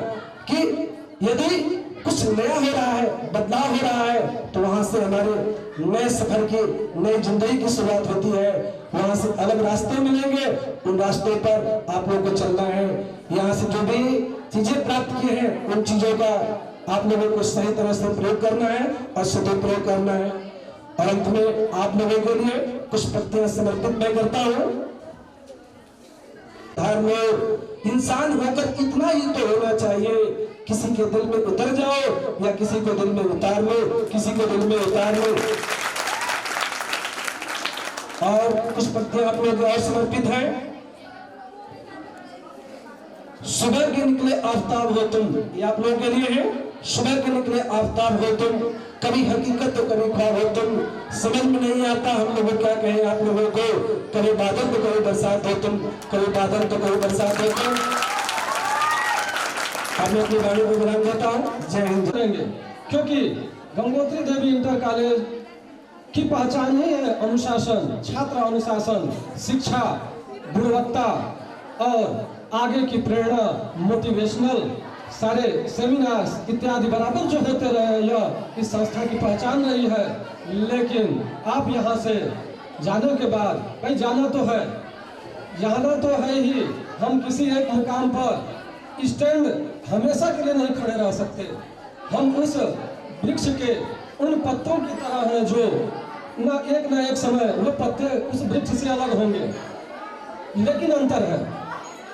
कि यदि कुछ नया हो रहा है, बदलाव हो रहा है, तो वहां से हमारे नए सफर की, नई जिंदगी की शुरुआत होती है। वहां से अलग रास्ते मिलेंगे, उन रास्तों पर आप लोगों को चलना है। यहाँ से जो भी चीजें प्राप्त किए हैं उन चीजों का आप लोगों को सही तरह से प्रयोग करना है और सदुपयोग करना है। और अंत में आप लोगों के लिए कुछ पंक्तियां समर्पित मैं करता हूँ। धर्म में इंसान होकर इतना ही तो होना चाहिए, किसी के दिल में उतर जाओ या किसी को दिल में उतार लो, किसी को दिल में उतार लो। और कुछ पंक्तियां आप लोगों को और समर्पित है। सुबह के निकले आफताब हो तुम, ये आप लोगों के लिए है। सुबह के निकले आफताब हो तुम, कभी हकीकत तो कभी ख्वाब हो तुम। समझ में नहीं आता हम लोग क्या कहें आप लोगों को, कभी बादल तो कभी बरसात हो तुम, कभी बादल तो कभी बरसात हो तुम। मैं अपनी वाणी को विराम देता हूँ। जय हिंद। क्योंकि गंगोत्री देवी इंटर कॉलेज की पहचान ही है अनुशासन, छात्र अनुशासन, शिक्षा, गुणवत्ता और आगे की प्रेरणा, मोटिवेशनल सारे सेमिनार्स इत्यादि बराबर जो होते रहे, यह इस संस्था की पहचान रही है। लेकिन आप यहाँ से जाने के बाद, भाई जाना तो है ही, हम किसी एक मुकाम पर स्टैंड हमेशा के लिए नहीं खड़े रह सकते। हम उस वृक्ष के उन पत्तों की तरह हैं जो ना एक समय वो पत्ते उस वृक्ष से अलग होंगे, लेकिन अंतर है,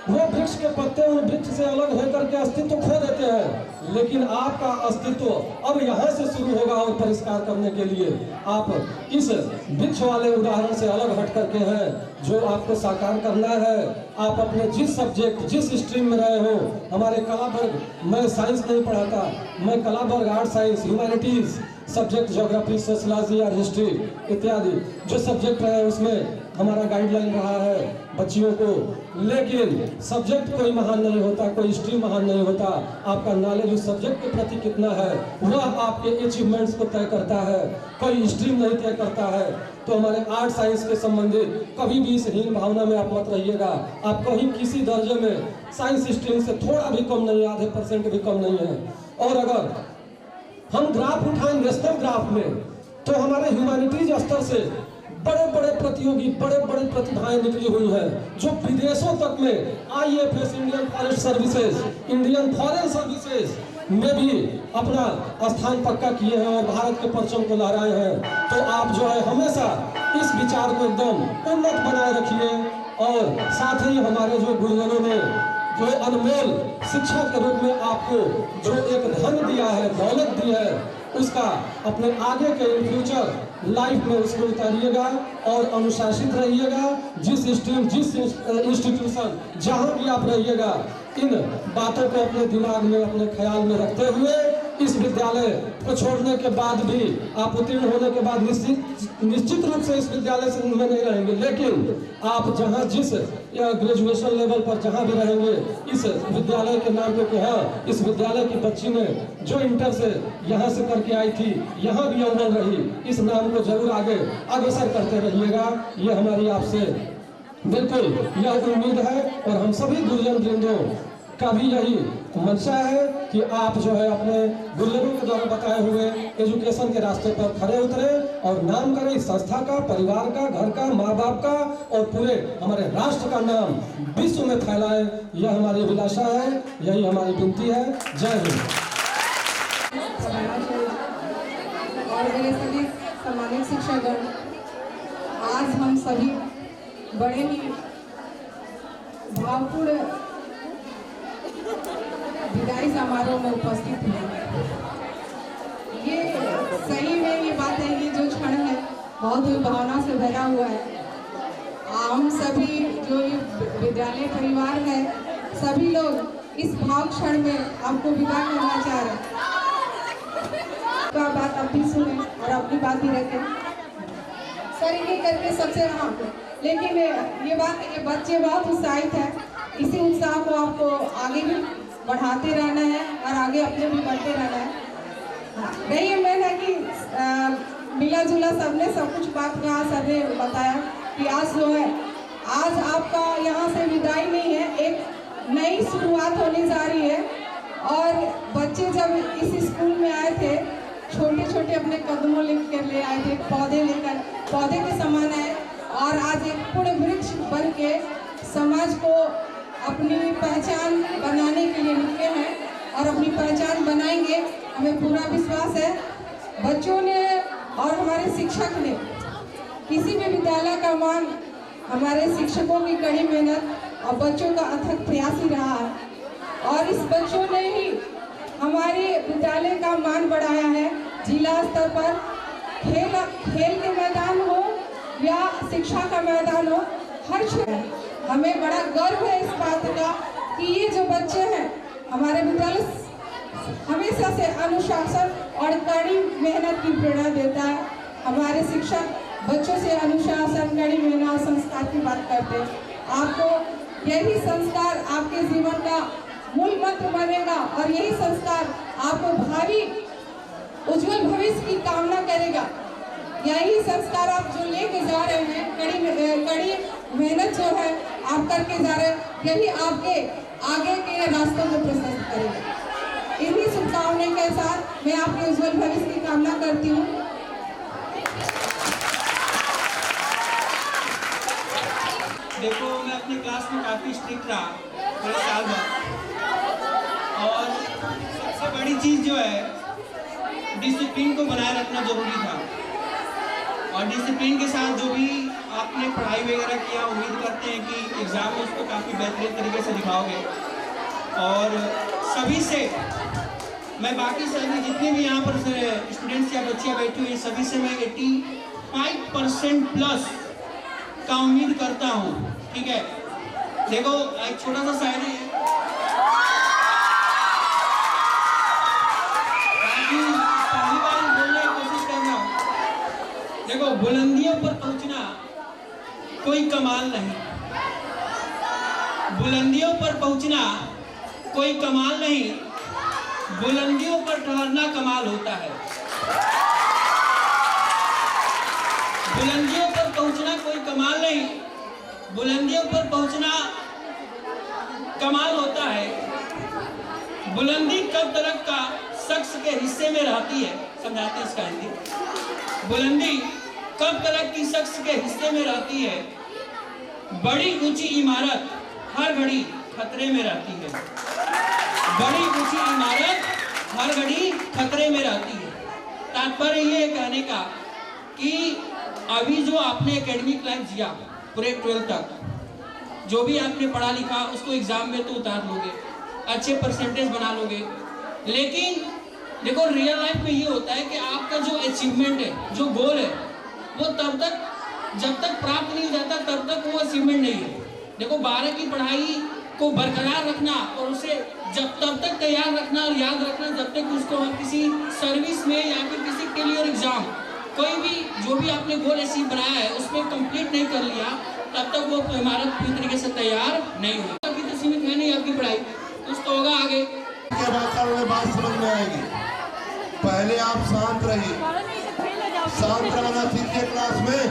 वो वृक्ष के पत्ते उन वृक्ष से अलग होकर के अस्तित्व खो देते हैं, लेकिन आपका अस्तित्व अब यहाँ से शुरू होगा। और परिष्कार करने के लिए आप इस वृक्ष वाले उदाहरण से अलग हट करके हैं जो आपको साकार करना है। आप अपने जिस सब्जेक्ट, जिस स्ट्रीम में रहे हो, हमारे कला वर्ग, मैं साइंस नहीं पढ़ाता, मैं कला वर्ग, art science, humanities subject, geography, sociology और हिस्ट्री इत्यादि जो सब्जेक्ट रहे उसमें हमारा गाइडलाइन रहा है बच्चियों को। लेकिन सब्जेक्ट कोई महान नहीं होता, कोई स्ट्रीम महान नहीं होता, आपका नॉलेज उस सब्जेक्ट के प्रति कितना है वह आपके अचीवमेंट्स को तय करता है, कोई स्ट्रीम नहीं तय करता है। तो हमारे आर्ट साइंस के संबंधित कभी भी इस हीन भावना में आप मत रहिएगा। आप कहीं किसी दर्जे में साइंस स्ट्रीम से थोड़ा भी कम नहीं, आधे % भी कम नहीं है। और अगर हम ग्राफ उठाएं नेशनल ग्राफ में, तो हमारे ह्यूमैनिटीज स्तर से बड़े बड़े प्रतियोगी, बड़े बड़े प्रतिभाएं निकली हुई हैं जो विदेशों तक में IFS, Indian forest services, Indian foreign services में भी अपना स्थान पक्का किए हैं और भारत के परचम को लहराए हैं। तो आप जो है हमेशा इस विचार को एकदम उन्नत बनाए रखिए, और साथ ही हमारे जो गुरुजनों ने जो अनमोल शिक्षा के रूप में आपको जो एक धन दिया है, दौलत दी है, उसका अपने आगे के इन फ्यूचर लाइफ में उसको उतारिएगा और अनुशासित रहिएगा। जिस स्ट्रीम, जिस इंस्टीट्यूशन, जहाँ भी आप रहिएगा, इन बातों को अपने दिमाग में, अपने ख्याल में रखते हुए इस विद्यालय को छोड़ने के बाद भी आप उत्तीर्ण होने के बाद निश्चित रूप से इस विद्यालय से में नहीं रहेंगे, लेकिन आप जहाँ जिस ग्रेजुएशन लेवल पर जहाँ भी रहेंगे, इस विद्यालय के नाम पे, हाँ, इस विद्यालय की बच्ची ने जो इंटर से यहाँ से करके आई थी, यहाँ भी अव्वल रही, इस नाम को जरूर आगे अग्रसर करते रहिएगा। ये हमारी आपसे बिल्कुल यह उम्मीद है। और हम सभी गुरुजन वृंदों का भी यही मंशा है कि आप जो है अपने गुरुजनों के द्वारा बताए हुए एजुकेशन के रास्ते पर खड़े उतरे और नाम करें इस संस्था का, परिवार का, घर का, माँ बाप का और पूरे हमारे राष्ट्र का नाम विश्व में फैलाए। यह हमारी अभिलाषा है, यही हमारी विनती है। जय हिंद। और मेरे सभी सम्मानित शिक्षकगण, आज हम सभी बड़े ही भावपूर्ण विदाई समारोह में उपस्थित हैं। ये सही में ये बात है, ये जो क्षण है बहुत ही भावना से भरा हुआ है। हम सभी जो विद्यालय परिवार है, सभी लोग इस भाव क्षण में आपको विदा करना चाह रहे हैं। तो बात आप भी सुने और अपनी बात भी रखें। सर ये करके सबसे लेकिन ये बात है कि बच्चे बहुत उत्साहित हैं। इसी उत्साह को आपको आगे भी बढ़ाते रहना है और आगे अपने भी बढ़ते रहना है। नहीं मेन है कि मिला जुला सबने सब कुछ बात कहा, सर ने बताया कि आज जो है, आज आपका यहाँ से विदाई नहीं है, एक नई शुरुआत होने जा रही है। और बच्चे जब इस स्कूल में आए थे, छोटे छोटे अपने कदमों लेकर ले आए थे, पौधे लेकर, पौधे के समान आए और आज एक पूर्ण वृक्ष बन के समाज को अपनी पहचान बनाने के लिए निकले हैं और अपनी पहचान बनाएंगे, हमें पूरा विश्वास है। बच्चों ने और हमारे शिक्षक ने, किसी भी विद्यालय का मान हमारे शिक्षकों की कड़ी मेहनत और बच्चों का अथक प्रयास ही रहा है। और इस बच्चों ने ही हमारे विद्यालय का मान बढ़ाया है। जिला स्तर पर खेल के मैदान हो या शिक्षा का मैदान हो, हर क्षेत्र हमें बड़ा गर्व है इस बात का कि ये जो बच्चे हैं, हमारे विद्यालय हमेशा से अनुशासन और कड़ी मेहनत की प्रेरणा देता है। हमारे शिक्षक बच्चों से अनुशासन, कड़ी मेहनत और संस्कार की बात करते हैं। आपको यही संस्कार आपके जीवन का मूल मंत्र बनेगा और यही संस्कार आपको भावी उज्जवल भविष्य की कामना करेगा। यही संस्कार आप जो लेके जा रहे हैं, कड़ी मेहनत जो है आप करके जा रहे हैं, यही आपके आगे के रास्तों को प्रशस्त करेगा। इन्हीं शुभकामनाओं के साथ मैं आपके उज्जवल भविष्य की कामना करती हूँ। देखो, मैं अपनी क्लास में काफ़ी स्ट्रिक्ट रहा पूरे साल भर, और सबसे बड़ी चीज़ जो है डिसिप्लिन को बनाए रखना जरूरी था। और डिसिप्लिन के साथ जो भी आपने पढ़ाई वगैरह किया, उम्मीद करते हैं कि एग्ज़ाम में उसको काफ़ी बेहतरीन तरीके से दिखाओगे। और सभी से मैं, बाकी सभी जितने भी यहाँ पर स्टूडेंट्स या बच्चियाँ बैठी हुई हैं, सभी से मैं 85% प्लस का उम्मीद करता हूँ। ठीक है, देखो एक छोटा सा शायरी है, पहली बार बोलने की कोशिश करना। देखो, बुलंदियों पर पहुंचना कोई कमाल नहीं, बुलंदियों पर पहुंचना कोई कमाल नहीं, बुलंदियों पर ठहरना कमाल होता है। बुलंदियों पर पहुंचना कोई कमाल नहीं, बुलंदियों पर पहुंचना कमाल होता है। बुलंदी कब तक का शख्स के हिस्से में रहती है, समझाते हैं इसका हिंदी। बुलंदी कब तक की शख्स के हिस्से में रहती है, बड़ी ऊंची इमारत हर घड़ी खतरे में रहती है। बड़ी ऊंची इमारत हर घड़ी खतरे में रहती है। तात्पर्य ये कहने का कि अभी जो आपने एकेडमिक लाइफ जिया पूरे 12th तक, जो भी आपने पढ़ा लिखा उसको एग्जाम में तो उतार लोगे, अच्छे परसेंटेज बना लोगे, लेकिन देखो रियल लाइफ में ये होता है कि आपका जो अचीवमेंट है, जो गोल है, वो तब तक जब तक प्राप्त नहीं हो जाता तब तक वो अचीवमेंट नहीं है। देखो 12 की पढ़ाई को बरकरार रखना और उसे जब तब तक तैयार रखना और याद रखना जब तक उसको हम किसी सर्विस में या फिर किसी क्लियर एग्जाम, कोई भी जो भी आपने गोल अचीव बनाया है उसमें कंप्लीट नहीं कर लिया, तब तक वो इमारत पूरी तरीके से तैयार नहीं हुई। अभी तो सीमित है नहीं आपकी पढ़ाई, कुछ तो होगा आगे। बात समझ में आएगी। पहले आप शांत रहिए, शांत रहना सीखिए, क्लास में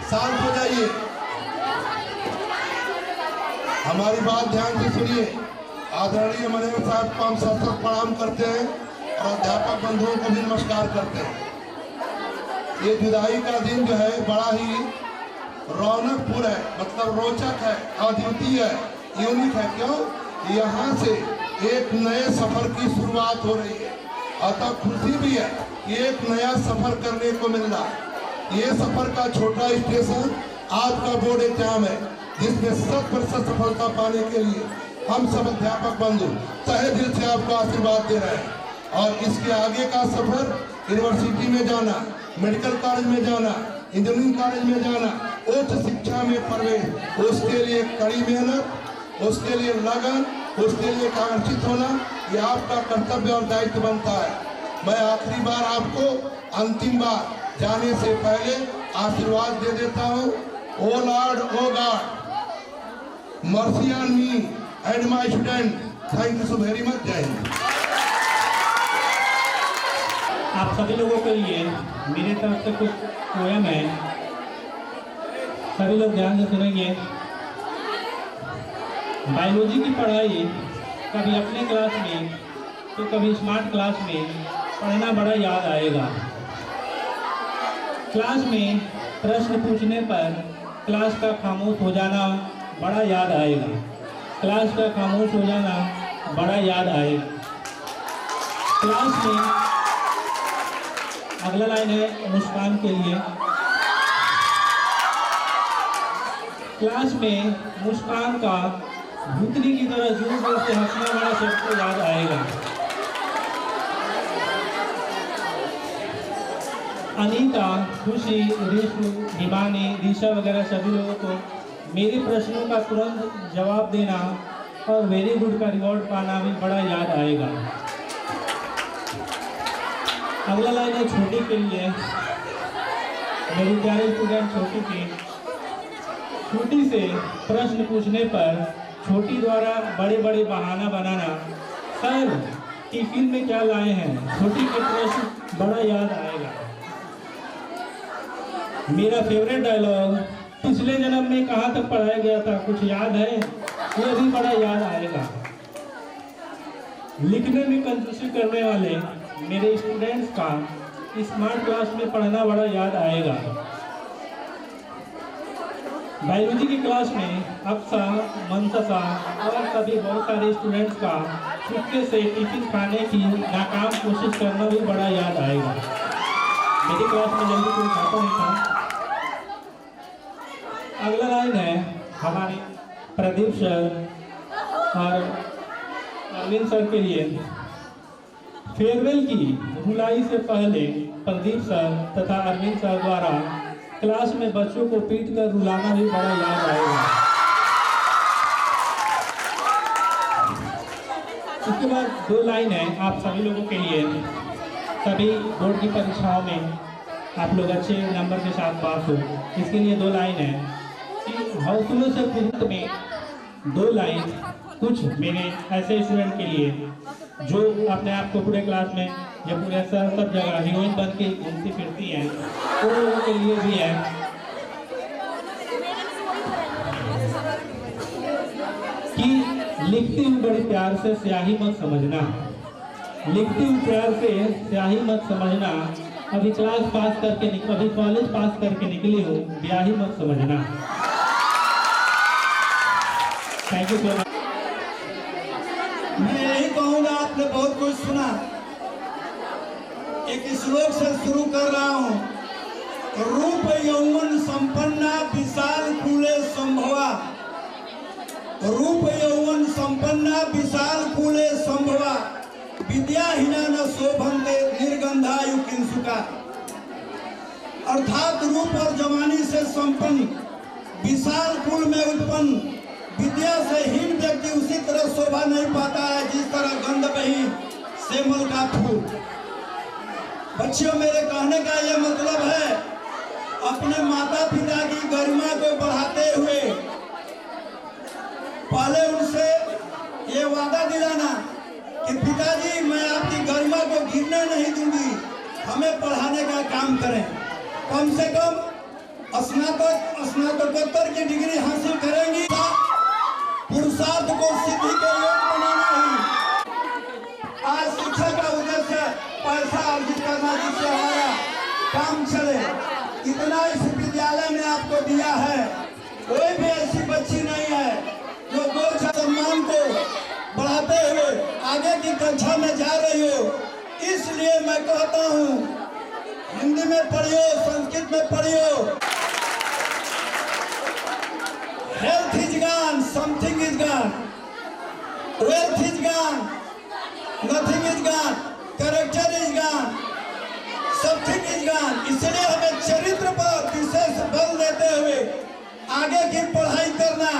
शांत हो जाइए, हमारी बात ध्यान से सुनिए। आदरणीय मैनेजर साहब को हम सशक्त प्रणाम करते हैं और अध्यापक बंधुओं को भी नमस्कार करते हैं। ये विदाई का दिन जो है बड़ा ही रौनकपूर्ण है, मतलब रोचक है, अद्वितीय है, यूनिक है। क्यों? यहाँ से एक नए सफर की शुरुआत हो रही है, अतः खुशी भी है कि एक नया सफर करने को मिल रहा है। ये सफर का छोटा स्टेशन आपका बोर्ड एग्जाम है, जिसमें 100% सफलता पाने के लिए हम सब अध्यापक बंधु तहे दिल से आपको आशीर्वाद दे रहे हैं। और इसके आगे का सफर यूनिवर्सिटी में जाना, मेडिकल कॉलेज में जाना, इंजीनियरिंग कॉलेज में जाना, उच्च शिक्षा में प्रवेश, उसके लिए कड़ी मेहनत, उसके लिए लगन, उसके लिए आकर्षित होना, ये आपका कर्तव्य और दायित्व बनता है। मैं आखिरी बार आपको अंतिम बार जाने से पहले आशीर्वाद दे देता हूँ। O Lord, O God, mercy on me and my student. Thank you so very much. जय हिंद। आप सभी लोगों के लिए मेरे तरफ से कुछ पोयम है, सभी लोग ध्यान से सुनेंगे। बायोलॉजी की पढ़ाई कभी अपने क्लास में तो कभी स्मार्ट क्लास में पढ़ना बड़ा याद आएगा। क्लास में प्रश्न पूछने पर क्लास का खामोश हो जाना बड़ा याद आएगा। क्लास का खामोश हो जाना बड़ा याद आएगा। क्लास में अगला लाइन है मुस्कान के लिए। क्लास में मुस्कान का भूतनी की तरह जोर जोर से हंसना वाला सबको याद आएगा। अनीता, खुशी, ऋषु, हिमानी, दिशा वगैरह सभी लोगों को मेरे प्रश्नों का तुरंत जवाब देना और वेरी गुड का रिवॉर्ड पाना भी बड़ा याद आएगा। अगला लाइन है छोटी के लिए। मेरी प्यारे स्टूडेंट छोटी की, छोटी से प्रश्न पूछने पर छोटी द्वारा बड़े बड़े बहाना बनाना, सर टिफिन में क्या लाए हैं, छोटी के प्रश्न बड़ा याद आएगा। मेरा फेवरेट डायलॉग, पिछले जन्म में कहाँ तक पढ़ाया गया था, कुछ याद है, ये भी बड़ा याद आएगा। लिखने में कंजूसी करने वाले मेरे स्टूडेंट्स का स्मार्ट क्लास में पढ़ना बड़ा याद आएगा। बायोलॉजी की क्लास में अक्सा, मनसा और सभी बहुत सारे स्टूडेंट्स का चुपके से टिफिन खाने की नाकाम कोशिश करना भी बड़ा याद आएगा। मेरी क्लास में जल्दी कोई खाता नहीं था। अगला लाइन है हमारे प्रदीप सर और अरविंद सर के लिए। फेयरवेल की धुलाई से पहले प्रदीप सर तथा अरविंद सर द्वारा क्लास में बच्चों को पीट कर रुलाना भी बड़ा याद आएगा। उसके बाद दो लाइन है आप सभी लोगों के लिए। सभी बोर्ड की परीक्षाओं में आप लोग अच्छे नंबर के साथ पास हो, इसके लिए दो लाइन है कि हौसलों से पूर्ण में दो लाइन कुछ मेरे ऐसे स्टूडेंट के लिए जो अपने आप को पूरे क्लास में या पूरे सब जगह हीरोइन बन के घूमती फिरती हैं, उन लोगों के लिए भी है कि लिखती हूँ बड़े प्यार से स्याही मत समझना, लिखती हूँ प्यार से स्याही मत समझना, अभी क्लास पास करके अभी कॉलेज पास करके निकली हूँ, ब्याही मत समझना। Thank you so much. मैं यही कहूँगा, आपने बहुत कुछ सुना। एक श्लोक से शुरू कर रहा हूँ। रूप यौवन संपन्ना विशाल कुले संभवा, रूप यौवन संपन्ना विशाल कुले संभवा, विद्याहीना न शोभन्ते निर्गंधायु किंसुका। अर्थात रूप और जवानी से संपन्न विशाल कुल में उत्पन्न विद्या से हीन व्यक्ति उसी तरह शोभा नहीं पाता है जिस तरह गंध बही सेमल का फूल। बच्चों, मेरे कहने का यह मतलब है, अपने माता पिता की गरिमा को बढ़ाते हुए पहले उनसे ये वादा दिलाना कि पिताजी मैं आपकी गरिमा को गिरने नहीं दूंगी, हमें पढ़ाने का काम करें। कम से कम स्नातकोत्तर की डिग्री हासिल करेंगी, पुरुषार्थ को सिद्धि के योग बनाना करना जिससे हमारा काम चले। इतना इस विद्यालय ने आपको दिया है, कोई भी ऐसी बच्ची नहीं है जो दो सम्मान को बढ़ाते हुए आगे की कक्षा में जा रही हो। इसलिए मैं कहता हूँ हिंदी में पढ़ियो, संस्कृत में पढ़ियो। Health is gone, something is gone, wealth is gone, nothing is gone, character is gone, something is gone. इसलिए हमें चरित्र पर विशेष बल देते हुए आगे की पढ़ाई करना।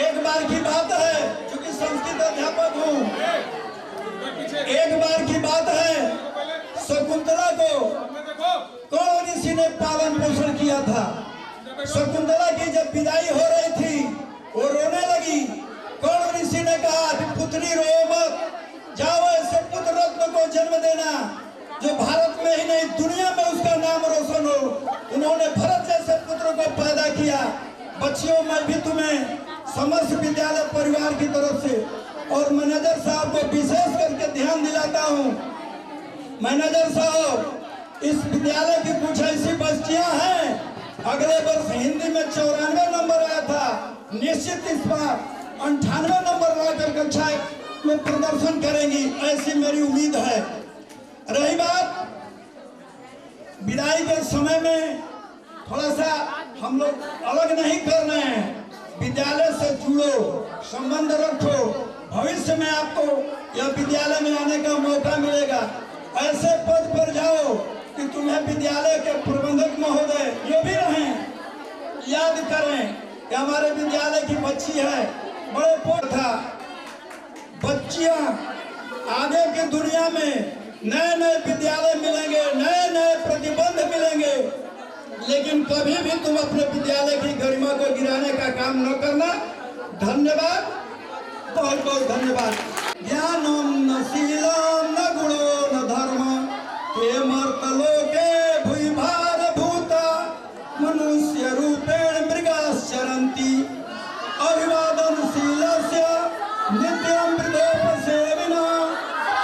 एक बार की बात है, क्योंकि संस्कृत अध्यापक हूँ, एक बार की बात है, शकुंतला को कौन ऋषि ने पालन पोषण किया था। शकुंतला की जब विदाई हो रही थी वो रोने लगी। कौन ऋषि ने कहा पुत्री रो मत, जाओ ऐसे पुत्र रत्न को जन्म देना जो भारत में ही नहीं दुनिया में उसका नाम रोशन हो। उन्होंने भरत जैसे पुत्र को पैदा किया। बच्चियों, मैं भी तुम्हें समस्त विद्यालय परिवार की तरफ से और मैनेजर साहब को विशेष करके ध्यान दिलाता हूँ। मैनेजर साहब, इस विद्यालय की कुछ ऐसी बच्चियां हैं, अगले वर्ष हिंदी में 94 नंबर आया था, निश्चित इस बार 98 नंबर लाकर कक्षा में प्रदर्शन करेंगी, ऐसी मेरी उम्मीद है। रही बात विदाई के समय में, थोड़ा सा हम लोग अलग नहीं कर रहे हैं। विद्यालय से जुड़ो, संबंध रखो, भविष्य में आपको यह विद्यालय में आने का मौका मिलेगा। ऐसे पद पर जाओ कि तुम्हें विद्यालय के प्रबंधक महोदय जो भी रहें याद करें कि हमारे विद्यालय की बच्ची है, बड़े पोस्ट था। बच्चियां आगे की दुनिया में नए नए विद्यालय मिलेंगे, नए नए प्रतिबंध मिलेंगे, लेकिन कभी भी तुम अपने विद्यालय की गरिमा को गिराने का काम न करना। धन्यवाद, बहुत बहुत धन्यवाद। ज्ञानम न शीलम न गुणो न धर्म के मर्तलोके भूय भार भूता मनुष्य रूपेण मृगाश्चरन्ति अभिवादनशीलस्य नित्यं मृदोपसेविना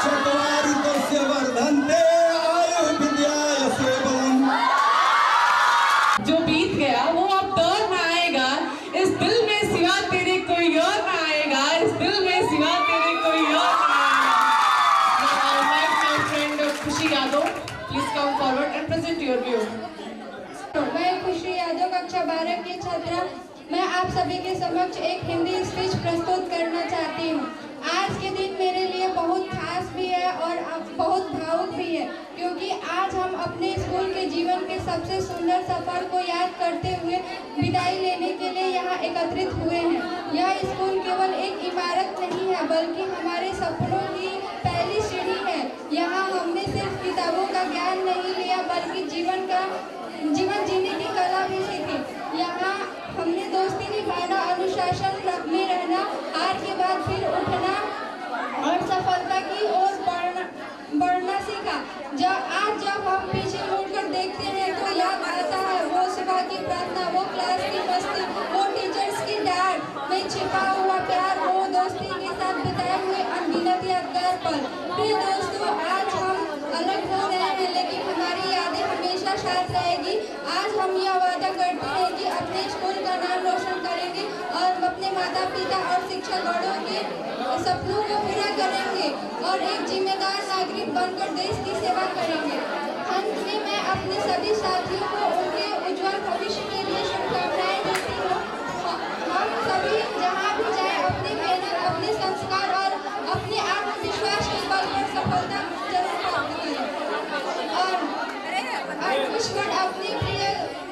चत्वारि तस्य वर्धन्ते आयु विद्यायसे बलम्। जो बीत गया वो अब दौर ना आएगा, इस दिल में सिवा तेरे कोई और ना आएगा, इस दिल में सिवा तेरे कोई और ना आएगा। फ्रेंड खुशी Yadav, please come forward and present your view. मैं खुशी यादव, कक्षा 12 की छात्रा। मैं आप सभी के समक्ष एक हिंदी स्पीच प्रस्तुत करना चाहती हूँ। आज के दिन मेरे लिए बहुत खास भी है और बहुत भावुक भी है, क्योंकि आज हम अपने स्कूल के जीवन के सबसे सुंदर सफर को याद करते हुए विदाई लेने के लिए यहाँ एकत्रित हुए हैं। यह स्कूल केवल एक इमारत नहीं है, बल्कि हमारे सपनों की पहली सीढ़ी है। यहाँ हमने सिर्फ किताबों का ज्ञान नहीं लिया, बल्कि जीवन जीने की कला भी सीखी। यहाँ हमने दोस्ती निभाना, अनुशासन में रहना, हार के बाद फिर उठना और सफलता की ओर बढ़ना सीखा। आज जब हम पीछे मुड़कर देखते हैं तो याद आता है वो सुबह की प्रार्थना, वो क्लास की मस्ती, वो टीचर्स की डांट में छिपा हुआ प्यार, वो दोस्ती के साथ बिताए हुए अनगिनत यादगार पल। प्रिय दोस्तों, आज हम अलग हो रहे हैं, लेकिन हमारी यादें हमेशा साथ रहेगी। आज हम यह वादा करते हैं कि अपने स्कूल का नाम रोशन करेंगे और अपने माता पिता और शिक्षकों के सपनों को पूरा करेंगे और एक जिम्मेदार नागरिक बनकर देश की सेवा करेंगे। अंत में मैं अपने सभी साथियों को उनके उज्जवल भविष्य के लिए शुभकामनाएं देती हूँ। हम सभी जहाँ भी जाएं अपनी मेहनत, अपने संस्कार और अपने आत्मविश्वास के बल पर सफलता जरूर प्राप्त करें। और कुछ वर्ड अपने प्रिय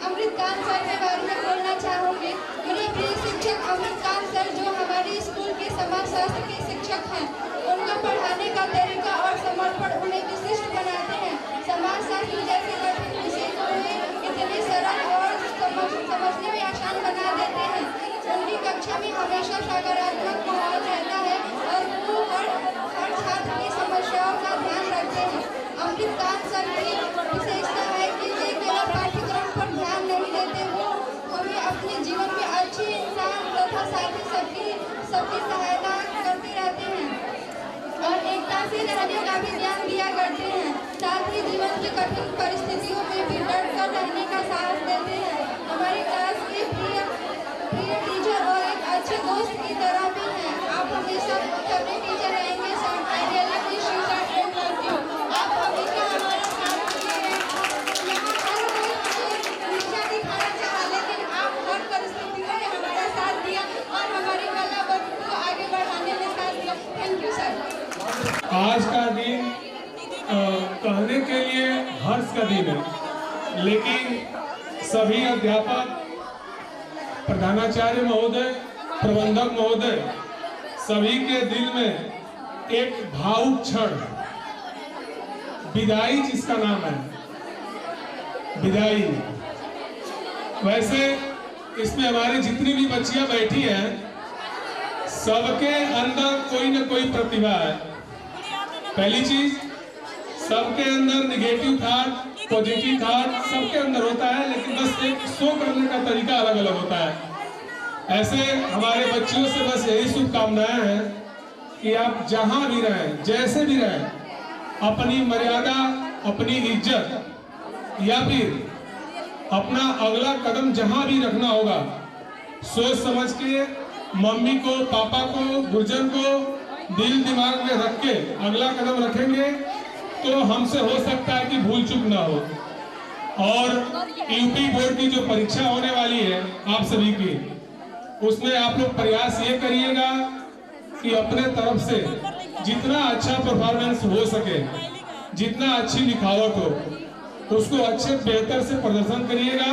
अमृतकांत सर के बारे में बोलना चाहूँगी। मेरे प्रिय शिक्षक अमृतकांत सर, जो हमारे स्कूल के समाजशास्त्र के शिक्षक हैं, उनका पढ़ाने का तरीका और समर्पण उन्हें विशिष्ट बनाते हैं। समाजशास्त्र जैसे कठिन विषय को इतने सरल और समझने में आसान बना देते हैं। उनकी कक्षा में हमेशा सकारात्मक माहौल रहता है और वो हर छात्र की समस्याओं का ध्यान रखते हैं। अमृतकांत सर की विशेषता है कि वे केवल पाठ्यक्रम पर ध्यान नहीं देते, वो हमें अपने जीवन में अच्छे इंसान तथा साथी सबकी सहायता करते रहते हैं और एकता से रहने का भी ध्यान दिया करते हैं। साथ विद्यार्थी जीवन की कठिन परिस्थितियों में भी डट कर रहने का साहस देते हैं। हमारी क्लास के प्रिय टीचर और एक अच्छे दोस्त की तरह भी हैं। आप हमेशा फेवरेट टीचर रहेंगे sir. I really miss you sir and love you. आप हमेशा हमारे साथ दिए हैं। यहाँ हर कोई मुझे नीचा दिखाना चाहा, लेकिन आप हर परिस्थितियों में हमारा साथ दिया और हमारी कला को आगे बढ़ाने में साथ दिया। Thank you sir. आज का दिन कहने के लिए हर्ष का दिन है, लेकिन सभी अध्यापक, प्रधानाचार्य महोदय, प्रबंधक महोदय, सभी के दिल में एक भावुक क्षण, विदाई जिसका नाम है, विदाई। वैसे इसमें हमारी जितनी भी बच्चियां बैठी हैं, सबके अंदर कोई न कोई प्रतिभा है। पहली चीज, सबके अंदर निगेटिव थॉट, पॉजिटिव थॉट सबके अंदर होता है, लेकिन बस एक शो करने का तरीका अलग अलग होता है। ऐसे हमारे बच्चियों से बस यही शुभकामनाएं हैं कि आप जहां भी रहें, जैसे भी रहें, अपनी मर्यादा, अपनी इज्जत या फिर अपना अगला कदम जहां भी रखना होगा, सोच समझ के मम्मी को, पापा को, गुरुजन को दिल दिमाग में रख के अगला कदम रखेंगे तो हमसे हो सकता है कि भूल चूक ना हो। और यूपी बोर्ड की जो परीक्षा होने वाली है आप सभी की, उसमें आप लोग प्रयास ये करिएगा कि अपने तरफ से जितना अच्छा परफॉर्मेंस हो सके, जितना अच्छी लिखावट हो, उसको अच्छे बेहतर से प्रदर्शन करिएगा।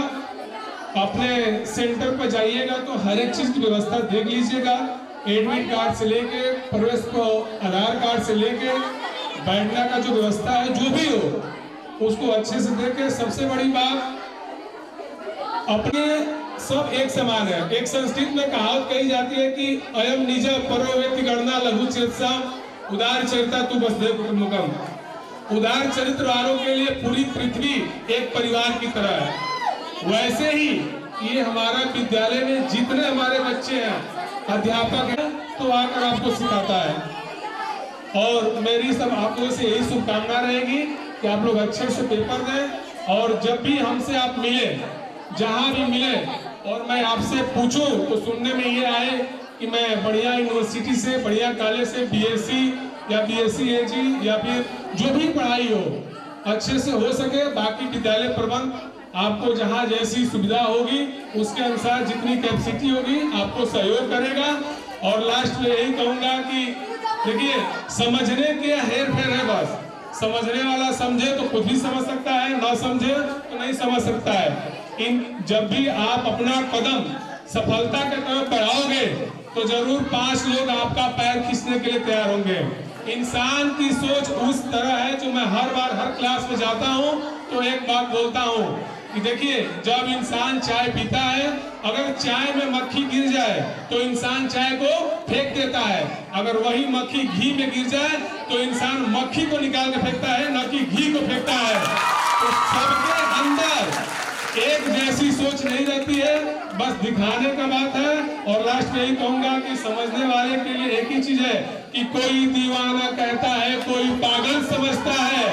अपने सेंटर पर जाइएगा तो हर एक चीज की व्यवस्था देख लीजिएगा। एडमिट कार्ड से लेके प्रवेश को, आधार कार्ड से लेके बैठने का जो व्यवस्था है, जो भी हो उसको अच्छे से देखे। सबसे बड़ी बात, अपने सब एक समान है। एक संस्कृत में कहावत कही जाती है कि अयम निज परो व्यक्ति गणना लघु चेतसा उदार चरिता तू वसुधैव कुटुम्बकम। उदार चरित्र वालों के लिए पूरी पृथ्वी एक परिवार की तरह है। वैसे ही ये हमारा विद्यालय में जितने हमारे बच्चे हैं, अध्यापक हैं, तो आकर आपको सिखाता है। और मेरी सब आप लोगों से यही शुभकामना रहेगी कि आप लोग अच्छे से पेपर दें। और जब भी हमसे आप मिले, जहां भी मिले, और मैं आपसे पूछूं तो सुनने में ये आए कि मैं बढ़िया यूनिवर्सिटी से, बढ़िया कॉलेज से बीएससी या बीएससी एजी या फिर जो भी पढ़ाई हो, अच्छे से हो सके। बाकी विद्यालय प्रबंध आपको जहां जैसी सुविधा होगी उसके अनुसार जितनी कैपेसिटी होगी आपको सहयोग करेगा। और लास्ट में यही कहूंगा कि देखिए, समझने के हेर फेर है। बस समझने वाला समझे तो खुद भी समझ सकता है, ना समझे तो नहीं समझ सकता है। जब भी आप अपना कदम सफलता के तरफ बढ़ाओगे तो जरूर 5 लोग आपका पैर खींचने के लिए तैयार होंगे। इंसान की सोच उस तरह है, जो मैं हर बार हर क्लास में जाता हूँ तो एक बात बोलता हूँ कि देखिए, जब इंसान चाय पीता है, अगर चाय में मक्खी गिर जाए तो इंसान चाय को फेंक देता है। अगर वही मक्खी घी में गिर जाए तो इंसान मक्खी को निकाल के फेंकता है, न कि घी को फेंकता है। तो सबके अंदर एक जैसी सोच नहीं रहती है, बस दिखाने का बात है। और लास्ट में यही कहूंगा कि समझने वाले के लिए एक ही चीज है कि कोई दीवाना कहता है, कोई पागल समझता है,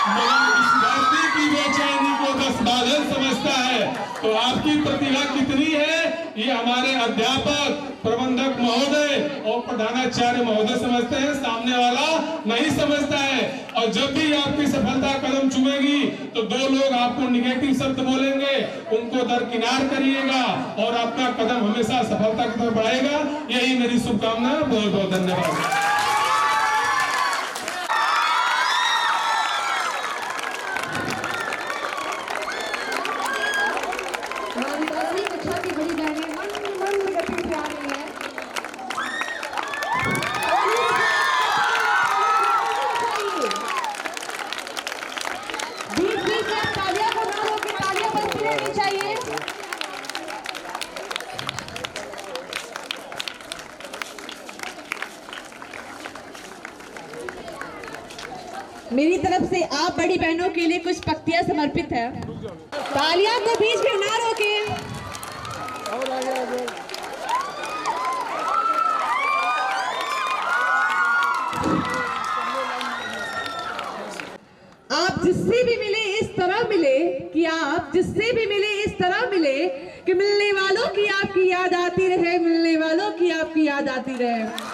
मगर इस धरती की बेचैनी को बस बादल समझता है। तो आपकी प्रतिभा कितनी है, ये हमारे अध्यापक, प्रबंधक महोदय और प्रधानाचार्य महोदय समझते हैं, सामने वाला नहीं समझता है। और जब भी आपकी सफलता कदम चूमेगी तो 2 लोग आपको निगेटिव शब्द बोलेंगे, उनको दरकिनार करिएगा और अपना कदम हमेशा सफलता की तरफ बढ़ाएगा। यही मेरी शुभकामना। बहुत बहुत धन्यवाद। मेरी तरफ से आप बड़ी बहनों के लिए कुछ पंक्तियां समर्पित है। तालियां को बीच में ना रोके। आप जिससे जिससे भी मिले इस तरह मिले कि मिलने वालों की आपकी याद आती रहे, मिलने वालों की आपकी याद आती रहे।